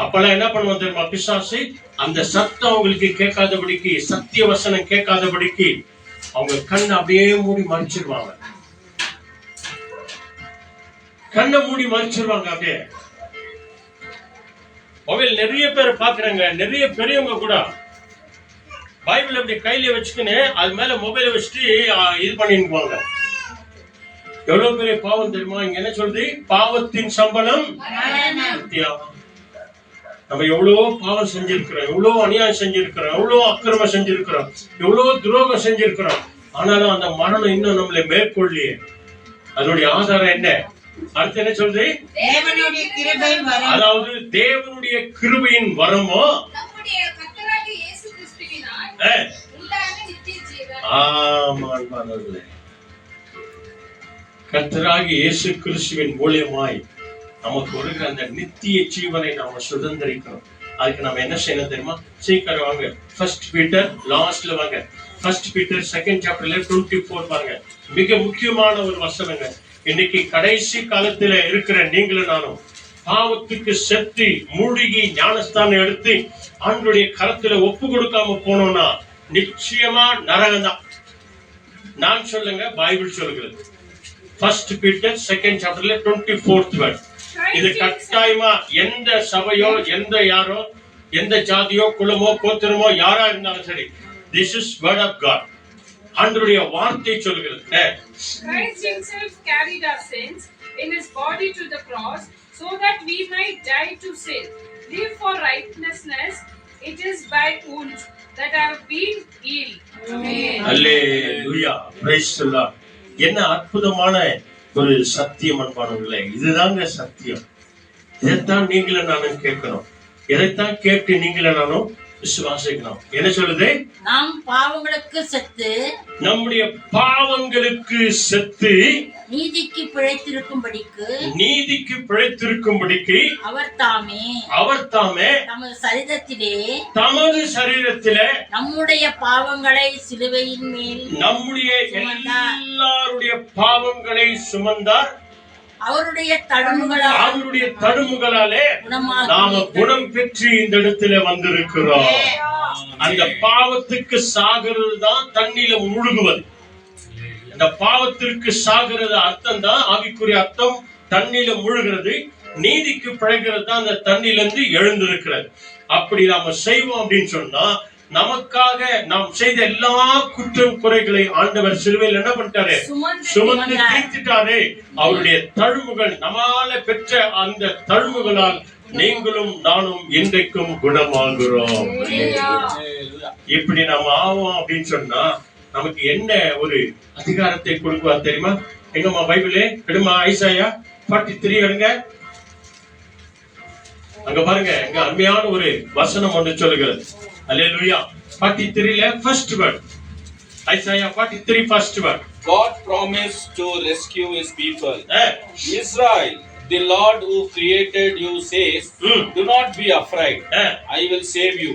அப்பெல்லாம் என்ன பண்ணுவோம் தெரியுமா? பிசாசு அந்த சத்தம் அவங்களுக்கு கேட்காதபடிக்கு, சத்திய வசனம் கேட்காதபடிக்கு அவங்க கண்ணை அப்படியே மூடி மறைச்சிருவாங்க. கண்ணை மூடி மறைச்சிருவாங்க அப்படியே. மொபைல் நிறைய பேர் பாக்குறாங்க, நிறைய பெரியவங்க கூட பைபிள் அப்படி கையில வச்சுக்கின்னு அது மேல மொபைல வச்சுட்டு இது பண்ணிருப்பாங்க. எவ்வளவு பெரிய பாவம் தெரியுமா? இங்க என்ன சொல்றது? பாவத்தின் சம்பளம். நம்ம எவ்வளவோ பாவம் செஞ்சிருக்கிறோம், எவ்வளவு அநியாயம் செஞ்சிருக்கிறோம், எவ்வளவு அக்கிரமம் செஞ்சிருக்கிறோம், எவ்வளவு துரோகம் செஞ்சிருக்கிறோம். ஆனாலும் அந்த மரணம் இன்னும் நம்மளை மேற்கொள்ளியே. அதனுடைய ஆதாரம் என்ன? அடுத்து என்ன சொல்றது? தேவனுடைய கிருபை வரம். அதாவது தேவனுடைய கிருபையின் வரமோ நம்முடைய கர்த்தராகிய இயேசு கிறிஸ்துவினால் உண்டான நித்திய ஜீவன். ஆமாண்டவர்களே, கர்த்தராகிய இயேசு கிறிஸ்துவின் மூலமாய் நமக்கு வருகிற அந்த நித்திய ஜீவனை நாம சுதந்திரிக்கிறோம். அதுக்கு நம்ம என்ன செய்யணும் தெரியுமா? சீக்கிரம் வாங்க, ஃபர்ஸ்ட் பீட்டர் லாஸ்ட்ல வாங்க. ஃபர்ஸ்ட் பீட்டர் 2nd chapterல 24 பாருங்க. மிக முக்கியமான ஒரு வசனங்க. இன்னைக்கு கடைசி காலத்துல இருக்கிற நீங்களும் நானும் பாவத்துக்கு செத்து மூழ்கி ஞானஸ்தானம் எடுத்து ஆண்டவருடைய கரத்துல ஒப்பு கொடுக்காம போனோம்னா நிச்சயமா நரகம் தான். நான் சொல்லுங்க, பைபிள் சொல்லுகிறது. First Peter 2nd chapterல 24th verse. இது கட்டாயமா எந்த சபையோ, எந்த யாரோ, எந்த ஜாதியோ, குலமோ, கோத்திரமோ யாரா இருந்தாலும் சரி, this is word of God. ஆண்டவருடைய வார்த்தை சொல்கிறது. Christ himself carried our sins in his body to the cross so that we might die to sin, live for righteousness. It is by wounds that have been healed. Amen. Hallelujah, praise the Lord. என்ன அற்புதமான ஒரு சத்தியம் அன்பானவர்களே. இதுதாங்க சத்தியம். இதைத்தான் நீங்களும் நானும் கேட்கணும். இதைத்தான் கேட்டு நீங்களும் நானும் விசுவாசிக்கணும். என்ன சொல்லுது? நாம் பாவங்களுக்கு செத்து, நம்முடைய பாவங்களுக்கு செத்து நீதிக்கு பிழைத்திருக்கும்படிக்கு, நீதிக்கு பிழைத்திருக்கும்படிக்கு அவர் தாமே தமது சரீரத்திலே நம்முடைய பாவங்களை சிலுவையின் மேல், நம்முடைய எல்லாருடைய பாவங்களை சுமந்தார். அவருடைய தழும்புகளாலே நாம குணம் பெற்று இந்த இடத்துல வந்திருக்கிறோம். அந்த பாவத்துக்கு சாகிறது தான் தண்ணியில முழுகுவது. அந்த பாவத்திற்கு சாகிறது அர்த்தம் தான், ஆவிக்குரிய அர்த்தம் தண்ணியில முழுகிறது. நீதிக்கு பிழைக்கிறது தான் அந்த தண்ணியில இருந்து எழுந்திருக்கிறது. அப்படி நாம செய்வோம் அப்படின்னு சொன்னா, நமக்காக நாம் செய்த எல்லா குற்றம் குறைகளை ஆண்டவர் சிலுவையில் என்ன பண்ணிட்டாரு? சுமந்து தீர்த்துட்டாரு. அவருடைய தழும்புகள், நம்மால பெற்ற அந்த தழும்புகளால் நீங்களும் நானும் இன்றைக்கும் குணமாகிறோம். இப்படி நம்ம ஆவோம் அப்படின்னு சொன்னா நமக்கு என்ன ஒரு அதிகாரத்தை கொடுக்குவார் தெரியுமா? எங்கம்மா பைபிளே எடுமா, ஐசாயா 43 எடுங்க. அங்க பாருங்க, எங்க அருமையான ஒரு வசனம் ஒன்று சொல்லுகிறது. Hallelujah. 43 first word. Isaiah 43 first word. God promised to rescue his people. Israel, the Lord who created you says, do not be afraid. I will save you.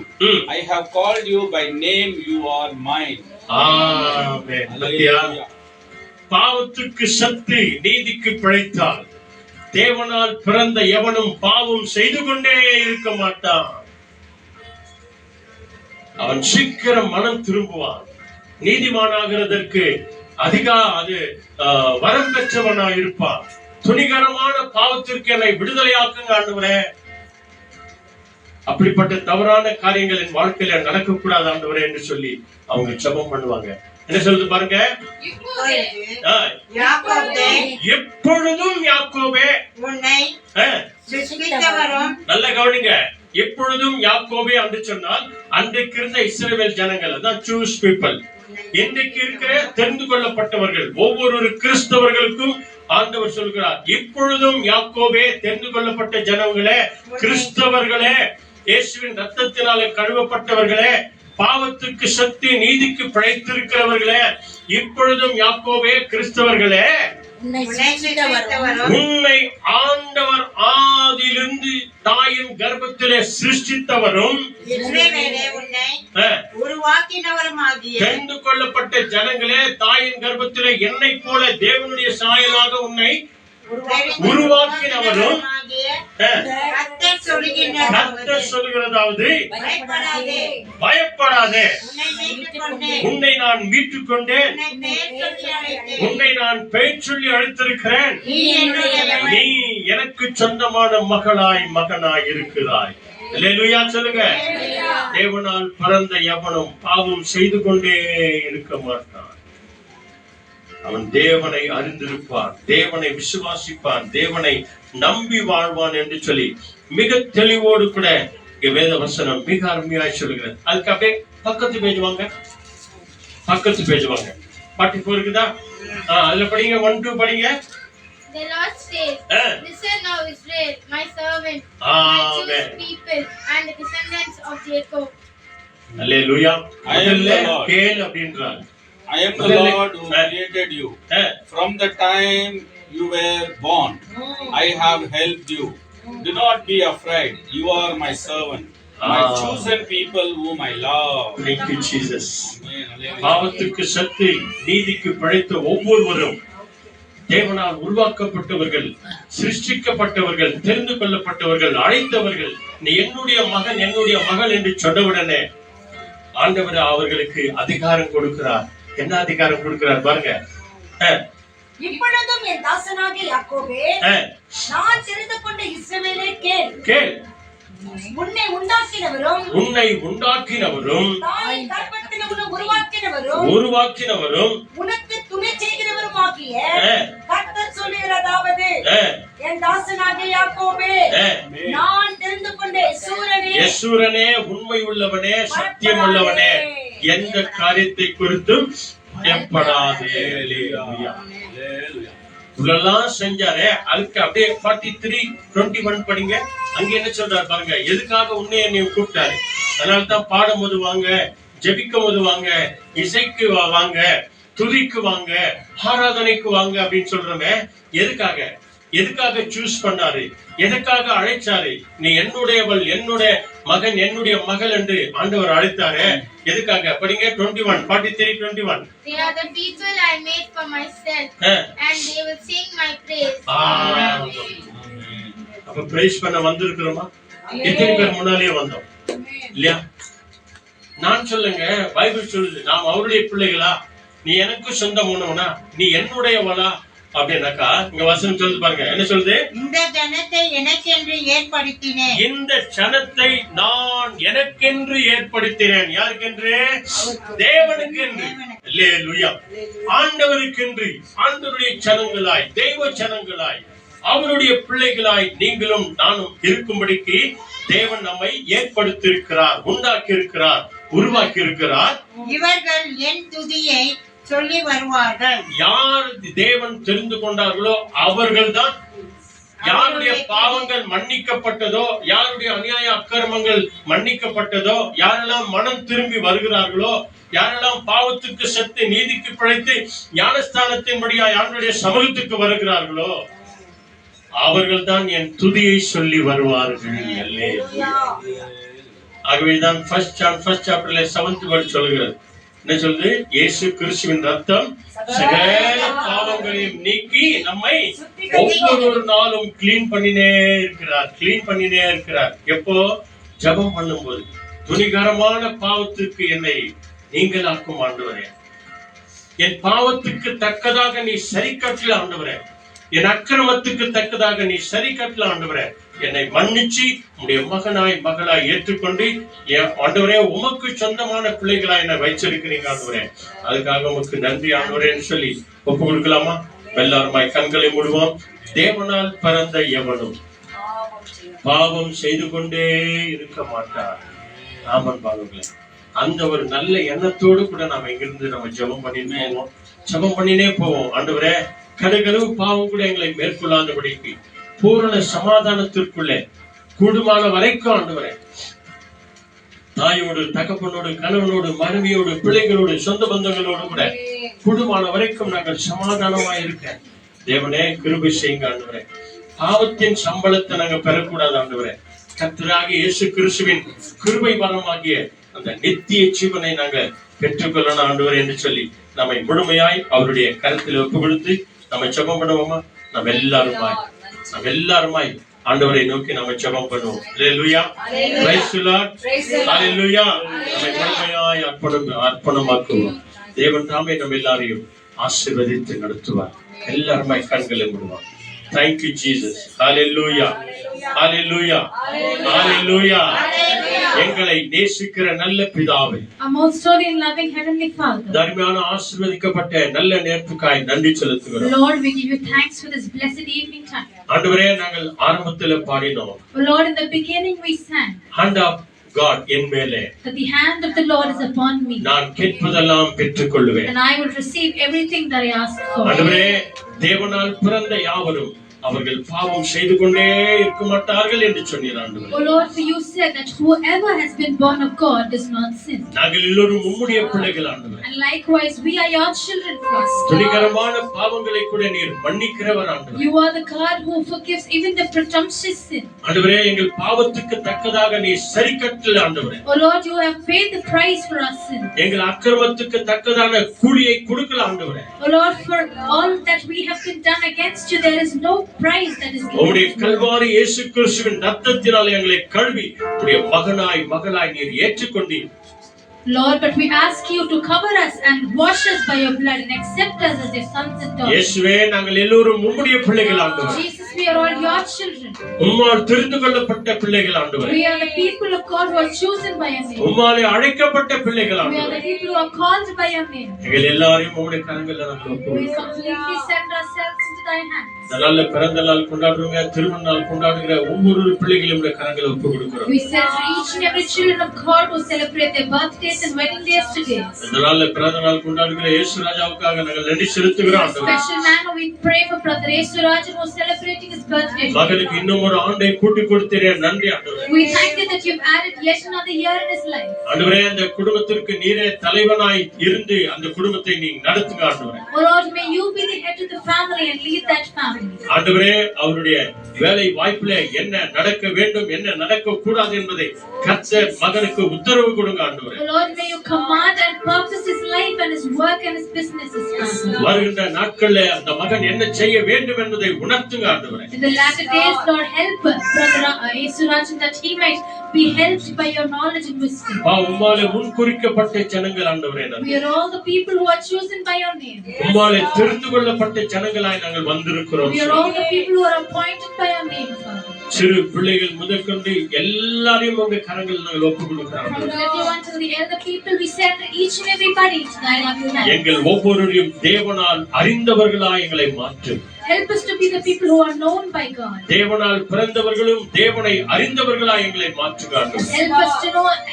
I have called you by name, you are mine. Amen. Hallelujah. பாவத்துக்கு சத்து நீதிக்கு பிழைத்தால் தேவனால் பிறந்த எவனும் பாவம் செய்து கொண்டே இருக்க மாட்டான். அவன் சீக்கிரம் மனம் திரும்புவான். நீதிமானாகிறதற்கு வரம் பெற்றவனா இருப்பான். துணிகரமான பாவத்திற்கு என்னை விடுதலையாக்குங்க ஆண்டவரே. அப்படிப்பட்ட தவறான காரியங்கள் என் வாழ்க்கையில நடக்கக்கூடாது ஆண்டவரே என்று சொல்லி அவங்க ஜெபம் பண்ணுவாங்க. என்ன சொல்லுது பாருங்க, ஆ, யாக்கோபே, எப்பொழுதும் யாக்கோபே. உன்னை ஆ, சிருஷ்டித்தவரும் நல்ல கவனிங்க, எப்பொழுதும் யாக்கோபே என்று சொன்னால் அன்றைக்கு இருந்த இஸ்ரவேல் ஜனங்கள், அதான் சூஸ் பீப்பிள். இன்றைக்கு இருக்கிற தெரிந்து கொள்ளப்பட்டவர்கள், ஒவ்வொரு கிறிஸ்தவர்களுக்கும் ஆண்டவர் சொல்கிறார், இப்பொழுதும் யாக்கோபே, தெரிந்து கொள்ளப்பட்ட ஜனங்களே, கிறிஸ்தவர்களே, இயேசுவின் ரத்தத்தினாலே கழுவப்பட்டவர்களே, பாவத்துக்கு சக்தி நீதிக்கு பிழைத்திருக்கிறவர்களே, இப்பொழுதும் யாக்கோபே, கிறிஸ்தவர்களே, உன்னை சிருஷ்டித்தவரும் உன்னை ஆண்டவர் ஆதியிலிருந்து தாயின் கர்ப்பத்திலே சிருஷ்டித்தவரும் இஸ்ரவேலே, உன்னை ஆ, உருவாக்கினவருமாகிய தெரிந்து கொள்ளப்பட்ட ஜனங்களே, தாயின் கர்ப்பத்திலே என்னை போல தேவனுடைய சாயலாக உன்னை உருவாக்கினவரும் ஆ, கர்த்தர் சொல்லுகின்றார், கர்த்தர் சொல்லுகிறதாவது, பயப்படாதே, பயப்படாதே, உன்னை மீட்டுக் கொண்டேன், உன்னை நான் மீட்டுக் கொண்டேன், உன்னை பெயர் சொல்லி அழைத்தேன், உன்னை நான் பெயர் சொல்லி அழைத்திருக்கிறேன், நீ என்னுடையவன். நீ எனக்கு சொந்தமான மகளாய் மகனாய் இருக்கிறாய். அல்லேலூயா சொல்லுங்க. தேவனால் பிறந்த எவனும் பாவம் செய்து கொண்டே இருக்க மாட்டான். அவன் தேவனை அறிந்திருப்பான், தேவனை விசுவாசிப்பான், தேவனை நம்பி வாழ்வான் என்று சொல்லி மிக தெளிவோடு கூட இங்க வேத வசனம் மிக அருமையாய் சொல்லுகிறது. அதுக்கு அப்படியே பக்கத்து பேஜுவாங்க, பக்கத்து பேஜுவாங்க. 44 இருக்குதா? அதுல படிங்க, 1-2 படிங்க. The Lord says, ah. Listen now, Israel, my servant, my amen. chosen people, and the descendants of Jacob. Hallelujah. I am the Lord. கேள் அப்படின்றாங்க. I am the Lord who created you. From the time you were born, I have helped you. Do not be afraid. You are my servant, my chosen people whom I love. Thank you, Jesus. Amen. Hallelujah. பாவத்துக்கு சக்தி நீதிக்கு பிழைத்த ஒவ்வொருவரும் தேவனால் உருவாக்கப்பட்டவர்கள், சிருஷ்டிக்கப்பட்டவர்கள், தெரிந்து கொள்ளப்பட்டவர்கள், அழைத்தவர்கள். நீ என்னுடைய மகன், என்னுடைய மகள் என்று சொன்னவுடனே ஆண்டவர் அவர்களுக்கு அதிகாரம் கொடுக்கிறார். என்ன அதிகாரம் கொடுக்கிறார் பாருங்க. இப்பொழுதும் என் தாசனாகிய யாக்கோபே, நான் தெரிந்து கொண்ட இஸ்ரவேலே கேள். கேள், உன்னை உண்டாக்கினவரும் உன்னை உண்டாக்கினவரும் தாயின் கர்ப்பத்திலே உன்னை உருவாக்கினவரும் உருவாக்கினவரும் உனக்கு துணை செய்கிறவருமாகிய ஆ, கர்த்தர் சொல்லுகிறதாவது, ஆ, என் தாசனாகிய யாக்கோபே, ஆ. நான் தெரிந்து கொண்ட யெசூரனே, யெசூரனே, உண்மை உள்ளவனே, சத்தியம் உள்ளவனே, எந்த காரியத்தை குறித்தும் பயப்படாதே. அல்லேலூயா. Hallelujah. இவ்வளெல்லாம் செஞ்சாரே, அதுக்கு அப்படியே 43:21 படிங்க. அங்க என்ன சொல்றாரு பாருங்க, எதுக்காக உன்னை என்னை கூப்பிட்டாரு. அதனாலதான் பாடும் போது வாங்க, ஜெபிக்கும் போது வாங்க, இசைக்கு வாங்க, துதிக்கு வாங்க, ஆராதனைக்கு வாங்க அப்படின்னு சொல்றோமே. எதுக்காக, எதுக்காக சூஸ் பண்ணாரு, எதுக்காக அழைச்சாரு? நீ என்னுடையவள், என்னுடைய மகன், என்னுடைய மகள் என்று ஆண்டவர் அழைத்தாரு. எதுக்காக படிங்க. 43:21. They are the people I made for myself, ah. and they will sing my praise. அப்ப பிரைஸ் பண்ண வந்திருக்கிறோமா? எத்தனை பேர் முன்னாலே வந்தோம் இல்லையா? நான் சொல்லுங்க, பைபிள் சொல்லுது, நாம் அவருடைய பிள்ளைகளா, நீ எனக்கு சொந்தமானவனா, நீ என்னுடையவளா அப்படின்னாக்கா இங்க வசனம் சொல்லுது பாருங்க. என்ன சொல்லுது? இந்த ஜனத்தை எனக்கென்று ஏற்படுத்தினேன், இந்த ஜனத்தை நான் எனக்கென்று ஏற்படுத்தினேன். யாருக்கென்று? தேவனுக்கென்று. அல்லேலூயா. ஆண்டவருக்கென்று, ஆண்டவருடைய ஜனங்களாய், தெய்வ ஜனங்களாய், அவருடைய பிள்ளைகளாய் நீங்களும் நானும் இருக்கும்படிக்கு தேவன் நம்மை ஏற்படுத்தியிருக்கிறார், உண்டாக்கி இருக்கிறார், உருவாக்கி இருக்கிறார். இவர்கள் என் துதியை சொல்லி வருவார்கள். யார் தேவன் தெரிந்து கொண்டார்களோ அவர்கள்தான், யாருடைய பாவங்கள் மன்னிக்கப்பட்டதோ, யாருடைய அநியாய அக்கிரமங்கள் மன்னிக்கப்பட்டதோ, யாரெல்லாம் மனம் திரும்பி வருகிறார்களோ, யாரெல்லாம் பாவத்துக்கு செத்து நீதிக்கு பிழைத்து ஞானஸ்தானத்தின்படியா யாருடைய சமூகத்துக்கு வருகிறார்களோ அவர்கள் தான் என் துதியை சொல்லி வருவார்கள். அல்லேலூயா. ஆகவேதான் ஃபர்ஸ்ட் சாப்டர்ல 7th வேர்ட் சொல்லுகிறது. என்ன சொல்லுது? இயேசு கிறிஸ்துவின் ரத்தம் சகல பாவங்களையும் நீக்கி நம்மை ஒவ்வொரு நாளும் கிளீன் பண்ணினே இருக்கிறார். எப்போ? ஜெபம் பண்ணும்போது. துணிகரமான பாவத்துக்கு என்னை நீங்களாக்கும் ஆண்டவரே, என் பாவத்துக்கு தக்கதாக நீ சரி கட்டல ஆண்டவரே, என் அக்கிரமத்துக்கு தக்கதாக நீ சரி கட்டல ஆண்டவரே, என்னை மன்னிச்சு உடைய மகனாய் மகளாய் ஏற்றுக்கொண்டு என் ஆண்டவரே உமக்கு சொந்தமான பிள்ளைகளாய் என்னை வச்சிருக்கிறீங்க ஆண்டவரே. அதுக்காக உமக்கு நன்றி ஆண்டவரேன்னு சொல்லி ஒப்பு கொடுக்கலாமா? எல்லாருமாய் கண்களை மூடுவோம். தேவனால் பிறந்த எவனும் பாவம் செய்து கொண்டே இருக்க மாட்டார். ஆமன் பாவங்களே, அந்த ஒரு நல்ல எண்ணத்தோடு கூட நாம இங்கிருந்து நம்ம ஜெபம் பண்ணிட்டு போவோம். ஜெபம் பண்ணினே போவோம். ஆண்டவரே, கடுகளவு பாவம் கூட எங்களை மேற்கொள்ளாதபடிக்கு பூரண சமாதானத்திற்குள்ளே கூடுமான வரைக்கும் ஆண்டவரே, தாயோடு தகப்பனோடு கணவனோடு மனைவியோடு பிள்ளைகளோடு சொந்த பந்தங்களோடு கூட கூடுமான வரைக்கும் நாங்கள் சமாதானமாய் இருக்க தேவனே கிருபை செய்யுங்க ஆண்டவரே. பாவத்தின் சம்பளத்தை நாங்க பெறக்கூடாது ஆண்டவரே. கர்த்தராகிய இயேசு கிறிஸ்துவின் கிருபை வரமாகிய அந்த நித்திய ஜீவனை நாங்க பெற்றுக்கொள்ளணும் ஆண்டவரே என்று சொல்லி நம்மை முழுமையாய் அவருடைய கருத்தில் ஒப்பு கொடுத்து நம்ம ஜெபம் பண்ணுவோமா? நம்ம எல்லாருமாய் ஆண்டவரை நோக்கி நம்ம ஜெபம் பண்ணுவோம். அல்லேலூயா, பிரைஸ் தி லார்ட், அல்லேலூயா. நம்மை முழுமையாய் அர்ப்பணமாக்குவோம். தேவன் தாமே நம்ம எல்லாரையும் ஆசீர்வதித்து நடத்துவார். எல்லாருமாய் கண்களை மூடுவோம். Thank you, Jesus. Hallelujah. Hallelujah. Hallelujah. எங்களை நேசிக்கிற நல்ல பிதாவே, Our most holy and loving heavenly Father, தர்மியான ஆசீர்வதிக்கப்பட்ட நல்ல நேரத்துக்காய் நன்றி செலுத்துகிறோம். Lord, we give you thanks for this blessed evening time. ஆண்டவரே, நாங்கள் ஆரம்பத்தில் பாடினோம். Lord, in the beginning we sang, Hand of God என் மேலே, that the hand of the Lord is upon me, நான் கேட்பதெல்லாம் பெற்றுக்கொள்வேன். and I will receive everything that I ask for. ஆண்டவரே, தேவனால் பிறந்த யாவரும் அவர்கள் பாவம் செய்து கொண்டே இருக்க மாட்டார்கள் என்று சொன்னீர் ஆண்டவரே. Oh Lord, for you said that whoever has been born of God does not sin. நாங்கள் எல்லோரும் உம்முடைய பிள்ளைகள் ஆண்டவரே. And likewise we are your children first. துணிகரமான பாவங்களை கூட நீர் மன்னிக்கிறவர் ஆண்டவரே. You are the God who forgives even the presumptuous sin. ஆண்டவரே, எங்கள் பாவத்துக்கு தக்கதாக நீர் சரிக்கட்டல ஆண்டவரே. Oh Lord, you have paid the price for our sin. எங்கள் அக்கிரமத்துக்கு தக்கதான கூலியை கொடுக்கல ஆண்டவரே. Oh Lord, for all that we have been done against you, there is no price that is உம்முடைய given. கல்வாரி இயேசு கிறிஸ்துவின் இரத்தத்தினால் எங்களை கழுவி உம்முடைய மகனாய் மகளாய் நீர் ஏற்றுக்கொண்டீர். Lord, but we ask you to cover us and wash us by your blood and accept us as your sons and daughters. இயேசுவே, நாங்கள் எல்லோரும் உம்முடைய பிள்ளைகள் ஆண்டவரே. Jesus, we are all your children. உம்மால் தெரிந்து கொள்ளப்பட்ட பிள்ளைகள் ஆண்டவரே. We are the people of God who are chosen by your name. உம்மாலே அழைக்கப்பட்ட பிள்ளைகள் We are the ஆண்டவரே. people who are called by your name. எங்கள் எல்லாரையும் உம்முடைய கரங்களில் நாங்கள் We ஒப்புக்கொடுக்கிறோம். completely send ourselves into thy hands. இந்த நாள்ல பிறந்த நாள் கொண்டாடுறவங்க, திருமண நாள் கொண்டாடுகிற ஒவ்வொரு பிள்ளைகளையும் உம்முடைய கரங்களில் ஒப்புக்கொடுக்கிறோம். We send to each and every children of God who celebrate their birthdays and wedding days today. இந்த நாள்ல பிறந்த நாள் கொண்டாடுகிற இயேசு ராஜாவுக்காக நாங்கள் நன்றி செலுத்துகிறோம் In a ஆண்டவரே. special manner, we pray for Brother Esurajan who is celebrating his birthday today. மகனுக்கு இன்னும் ஒரு ஆண்டை கூட்டி கொடுத்தீரே, நன்றி ஆண்டவரே. We thank you that you've added yet another year in his life. ஆண்டவரே, அந்த குடும்பத்திற்கு நீரே தலைவனாய் இருந்து அந்த குடும்பத்தை நீ நடத்துங்க ஆண்டவரே. Oh Lord, may you be the head of the family and lead that family. ஆண்டவரே, அவருடைய வேலை வாய்ப்பிலே என்ன நடக்க வேண்டும் என்ன நடக்க கூடாது என்பதை கர்த்தர் மகனுக்கு உத்தரவு கொடுங்க ஆண்டவரே. Oh Lord, may you command and purpose his life and his work and his businesses. வருகின்ற நாட்களிலே அந்த மகன் என்ன செய்ய வேண்டும் என்பதை உணர்த்துங்க ஆண்டவரே. In the latter days, Lord, help Brother Esurajan that he might be helped by your knowledge and wisdom. உம்மாலே முன்குறிக்கப்பட்ட ஜனங்கள் ஆண்டவரே. We are all the people who are chosen by your name. உம்மாலே தெரிந்து கொள்ளப்பட்ட ஜனங்களாய் நாங்கள் வந்திருக்கிறோம். We are all the people who are appointed by your name, Father. சிறு பிள்ளைகள் முதற்கொண்டு எல்லாரையும் உங்க கரங்களில் நாங்கள் ஒப்புக் கொடுக்கிறோம். From the little one to the elder people, we send each and everybody to thy loving hand. எங்கள் ஒவ்வொருவரையும் தேவனால் அறிந்தவர்களாய் எங்களை மாற்றும். Help us to be the people who are known by God. தேவனால் பிறந்தவர்களும் தேவனை அறிந்தவர்களாய் எங்களை மாற்றுகிறார்கள்.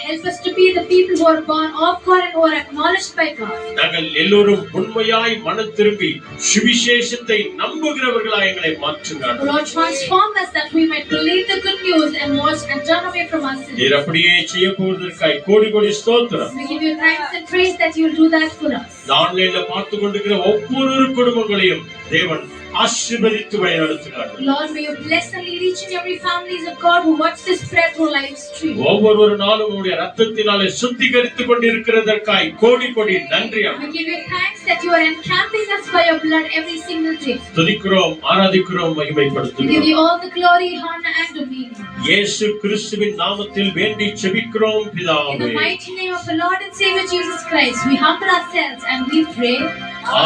Help us to be the people who are born of God and who are acknowledged by God. நாங்கள் எல்லோரும் உண்மையாய் மனம் திரும்பி சுவிசேஷத்தை நம்புகிறவர்களாய் எங்களை மாற்றுகிறார்கள். Lord, transform us that we might believe the good news and watch and turn away from our sins. நீர் அப்படியே செய்ய போவதற்காய் கோடி கோடி ஸ்தோத்திரம். We give you thanks and praise that you will do that for us. ஆன்லைன்ல பார்த்து கொண்டிருக்கிற ஒவ்வொரு குடும்பங்களையும் தேவன் ஆசீர்வதித்து வழிநடத்துகிறார்கள். Lord, may you bless and lead each and every families of God who watch this prayer through live stream. ஒவ்வொரு நாளும் உம்முடைய இரத்தத்தினாலே சுத்திகரித்துக் கொண்டிருக்கிறதற்காய் கோடி கோடி நன்றி. We give you thanks that you are encamping us by your blood every single day. துதிக்கிறோம், ஆராதிக்கிறோம், We give மகிமைப்படுத்துகிறோம். you all the glory, honor and dominion. இயேசு கிறிஸ்துவின் நாமத்தில் வேண்டி ஜெபிக்கிறோம் In the பிதாவே. mighty name of the Lord and Savior Jesus Christ, we humble ourselves and we pray.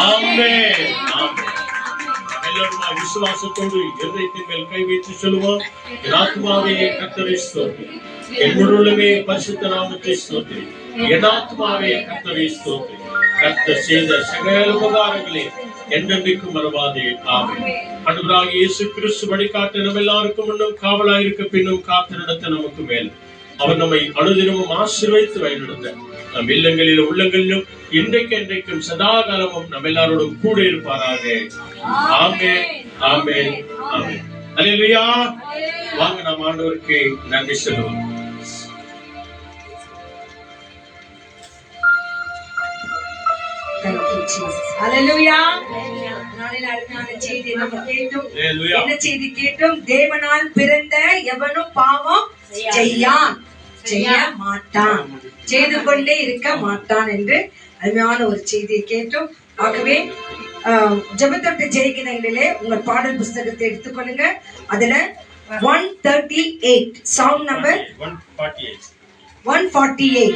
ஆமென். ஆமென். எல்லாருமா விசுவாசத்தோடு இருதயத்தின் மேல் கை வைத்து சொல்லுவோம். என் ஆத்மாவே கர்த்தரை ஸ்தோத்திரி, என் முழுமே பரிசுத்த நாமத்தை ஸ்தோத்திரி. என் ஆத்மாவே கர்த்தரை ஸ்தோத்திரி. கர்த்தர் செய்த சகல உபகாரங்களே என்றென்றைக்கும் மறவாதே. ஆமென். ஆண்டவராகிய இயேசு கிறிஸ்து வழிகாட்ட நம்ம எல்லாருக்கும் முன்னும் காவலாயிருக்க பின்னும் காத்து நடத்த நமக்கு மேல் அவர் நம்மை அனுதினமும் ஆசீர்வதித்து வழிநடத்த நம் இல்லங்களிலும் உள்ளங்களிலும் இன்றைக்கு என்றைக்கும் சதா காலமும் நம்ம எல்லாரோடும் கூட இருப்பாராக. ஆமென், ஆமென், ஆமென். அல்லேலூயா. வாங்க நாம் ஆண்டவருக்கு நன்றி சொல்லுவோம். Thank you, Jesus. Hallelujah. நாளில் அருமையான செய்தி நம்ம கேட்டோம். அல்லேலூயா. என்ன செய்தி கேட்டோம்? தேவனால் பிறந்த எவனும் பாவம் செய்ய மாட்டான், செய்து கொண்டே இருக்க மாட்டான் என்று அருமையான ஒரு செய்தியை கேட்டோம். ஆகவே ஜெபத்தொட்டு ஜெயிக்கிறீங்களே உங்கள் பாடல் புஸ்தகத்தை எடுத்துக்கொள்ளுங்க. அதுல 138 சாங் நம்பர் 148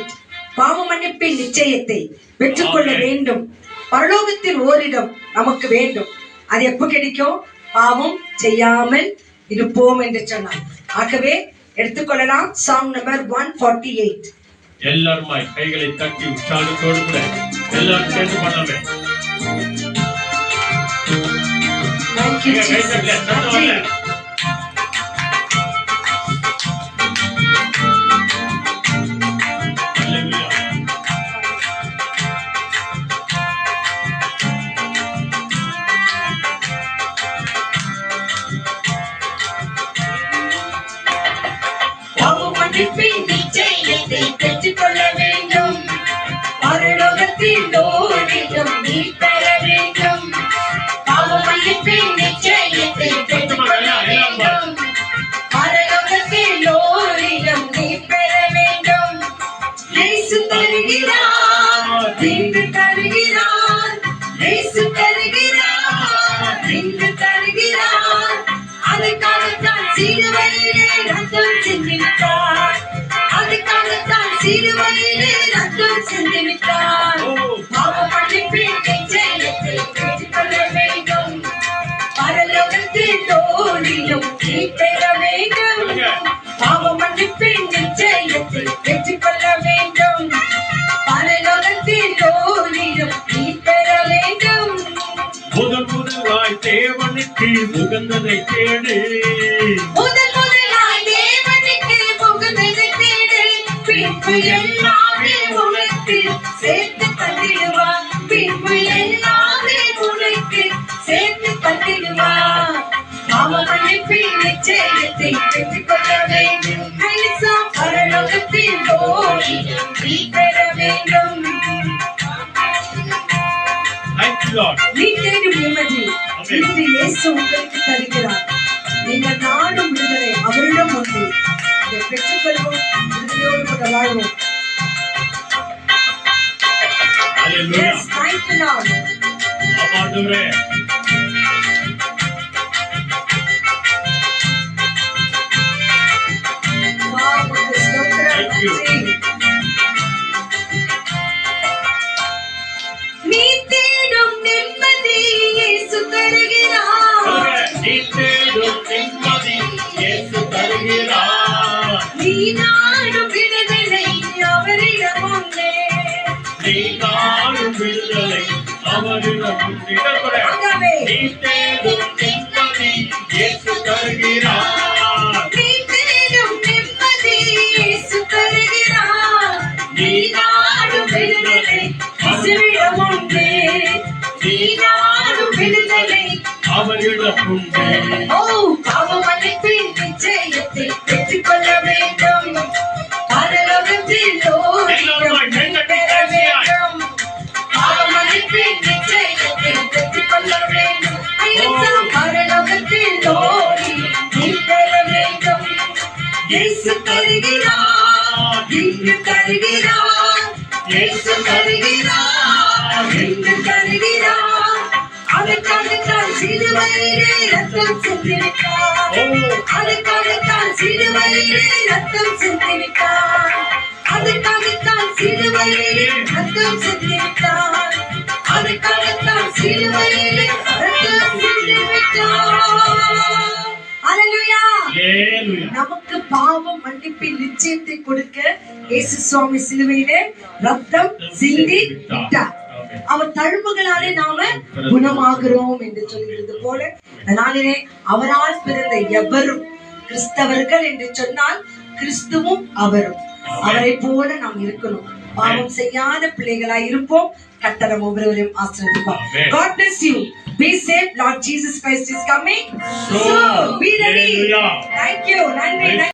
பாவ மன்னிப்பின் நிச்சயத்தை பெற்றுக்கொள்ள வேண்டும். பரலோகத்தில் ஓரிடம் நமக்கு வேண்டும். அது எப்ப கிடைக்கும்? பாவம் செய்யாமல் இருப்போம் என்று சொன்னார். ஆகவே எடுத்துக்கொள்ளலாம். Song number 148. எல்லாருமாய் கைகளை தட்டி உற்சாகத்தோடு கூட எல்லாரும் சேர்ந்து பண்ணாமே. Thank you, Jesus. நிச்சயத்தை பெற்றுக்கொள்ள வேண்டும். பரலோகத்தில் ஓரிடம் நீ பெற வேண்டும். பாவ மன்னிப்பின் நிச்சயத்தை பெற்றுக்கொள்ள வேண்டும். பரலோகத்தில் ஓரிடம் நீ பெற வேண்டும். இயேசு தருகிறார், இன்று தருகிறார். இயேசு தருகிறார், இன்று தருகிறார். அதுக்காகத்தான் சிலுவையிலே ரத்தம் சிந்திவிட்டார். அதுக்காகத்தான் சிலுவையிலே ரத்தம் சிந்திவிட்டார். பாவ மன்னிப்பின் நிச்சயத்தை பெற்றுக்கொள்ள வேண்டும். பரலோகத்தில் ஓரிடம் நீ பெற வேண்டும். பாவ மன்னிப்பின் நிச்சயத்தை பெற்றுக்கொள்ள வேண்டும். பரலோகத்தில் ஓரிடம் நீ பெற வேண்டும். முதலாய் தேவனுக்கு உகந்ததை தேடு. முதலாய் தேவனுக்கு உகந்ததை தேடு. பின்பு எல்லாமே உனக்கு சேர்த்து தந்திடுவார். பின்பு எல்லாமே உனக்கு சேர்த்து தந்திடுவார். பாவ மன்னிப்பின் நிச்சயத்தை பெற்றுக்கொள்ள வேண்டும். பரலோகத்தில் ஓரிடம் நீ பெற வேண்டும். நீ தேடும் நிம்மதி இன்று இயேசு உங்களுக்கு தருகிறார். நீங்கள் நாடும் விடுதலை அவரிடம் உண்டு. இதை பெற்றுக்கொள்வோம், விடுதலையோடு கூட வாழ்வோம். Yes, thank you, Lord. ஆமாண்டவரே. Wow, உமக்கு ஸ்தோத்திரம், Thank you. நன்றி. நீ தேடும் நிம்மதி இயேசு தருகிறார். நீ தேடும் நிம்மதி இயேசு தருகிறார். நீ நாடும் விடுதலை அவரிடம் உண்டு. நீ நாடும் விடுதலை அவரிடம் உண்டு. ஆகவே நீ தேடும் நிம்மதி இயேசு தருகிறார். நீ தேடும் நிம்மதி இயேசு தருகிறார். நீ நாடும் விடுதலை அவரிடம் உண்டு. நீ நாடும் விடுதலை அவரிடம் உண்டு. ஓ பாவ மன்னிப்பின் நிச்சயத்தை பெற்றுக்கொள்ள வேண்டும். பரலோகத்தில் ஓரிடம் நீ பெற வேண்டும். பாவ மன்னிப்பின் நிச்சயத்தை பெற்றுக்கொள்ள வேண்டும். பரலோகத்தில் ஓரிடம் நீ பெற வேண்டும். இயேசு தருகிறார், இன்று தருகிறார். இயேசு தருகிறார், இன்று தருகிறார். அதற்காகத்தான் சிலுவையிலே ரத்தம் சிந்திவிட்டார். அதற்காகத்தான் சிலுவையிலே ரத்தம் சிந்திவிட்டார். அதற்காகத்தான் சிலுவையிலே ரத்தம் சிந்திவிட்டார். அதற்காகத்தான் சிலுவையிலே ரத்தம் சிந்திவிட்டார். Hallelujah. நமக்கு பாவம் மன்னிப்பின் நிச்சயத்தை கொடுக்க இயேசு சுவாமி சிலுவையிலே ரத்தம் சிந்தி விட்டார். அவர் தழும்புகளாலே நாம குணமாகிறோம் என்று சொல்கிறது போல நாளிலே அவரால் பிறந்த எவரும் கிறிஸ்தவர்கள் என்று சொன்னால் கிறிஸ்துவும் அவரும் அவரை போல நாம் இருக்கணும். பாவம் செய்யாத பிள்ளைகளாய் இருப்போம். கர்த்தர் ஒவ்வொருவரையும் ஆசீர்வதிப்பார். God bless you. Be safe. Lord Jesus Christ is coming. So be ready. Thank you. நன்றி.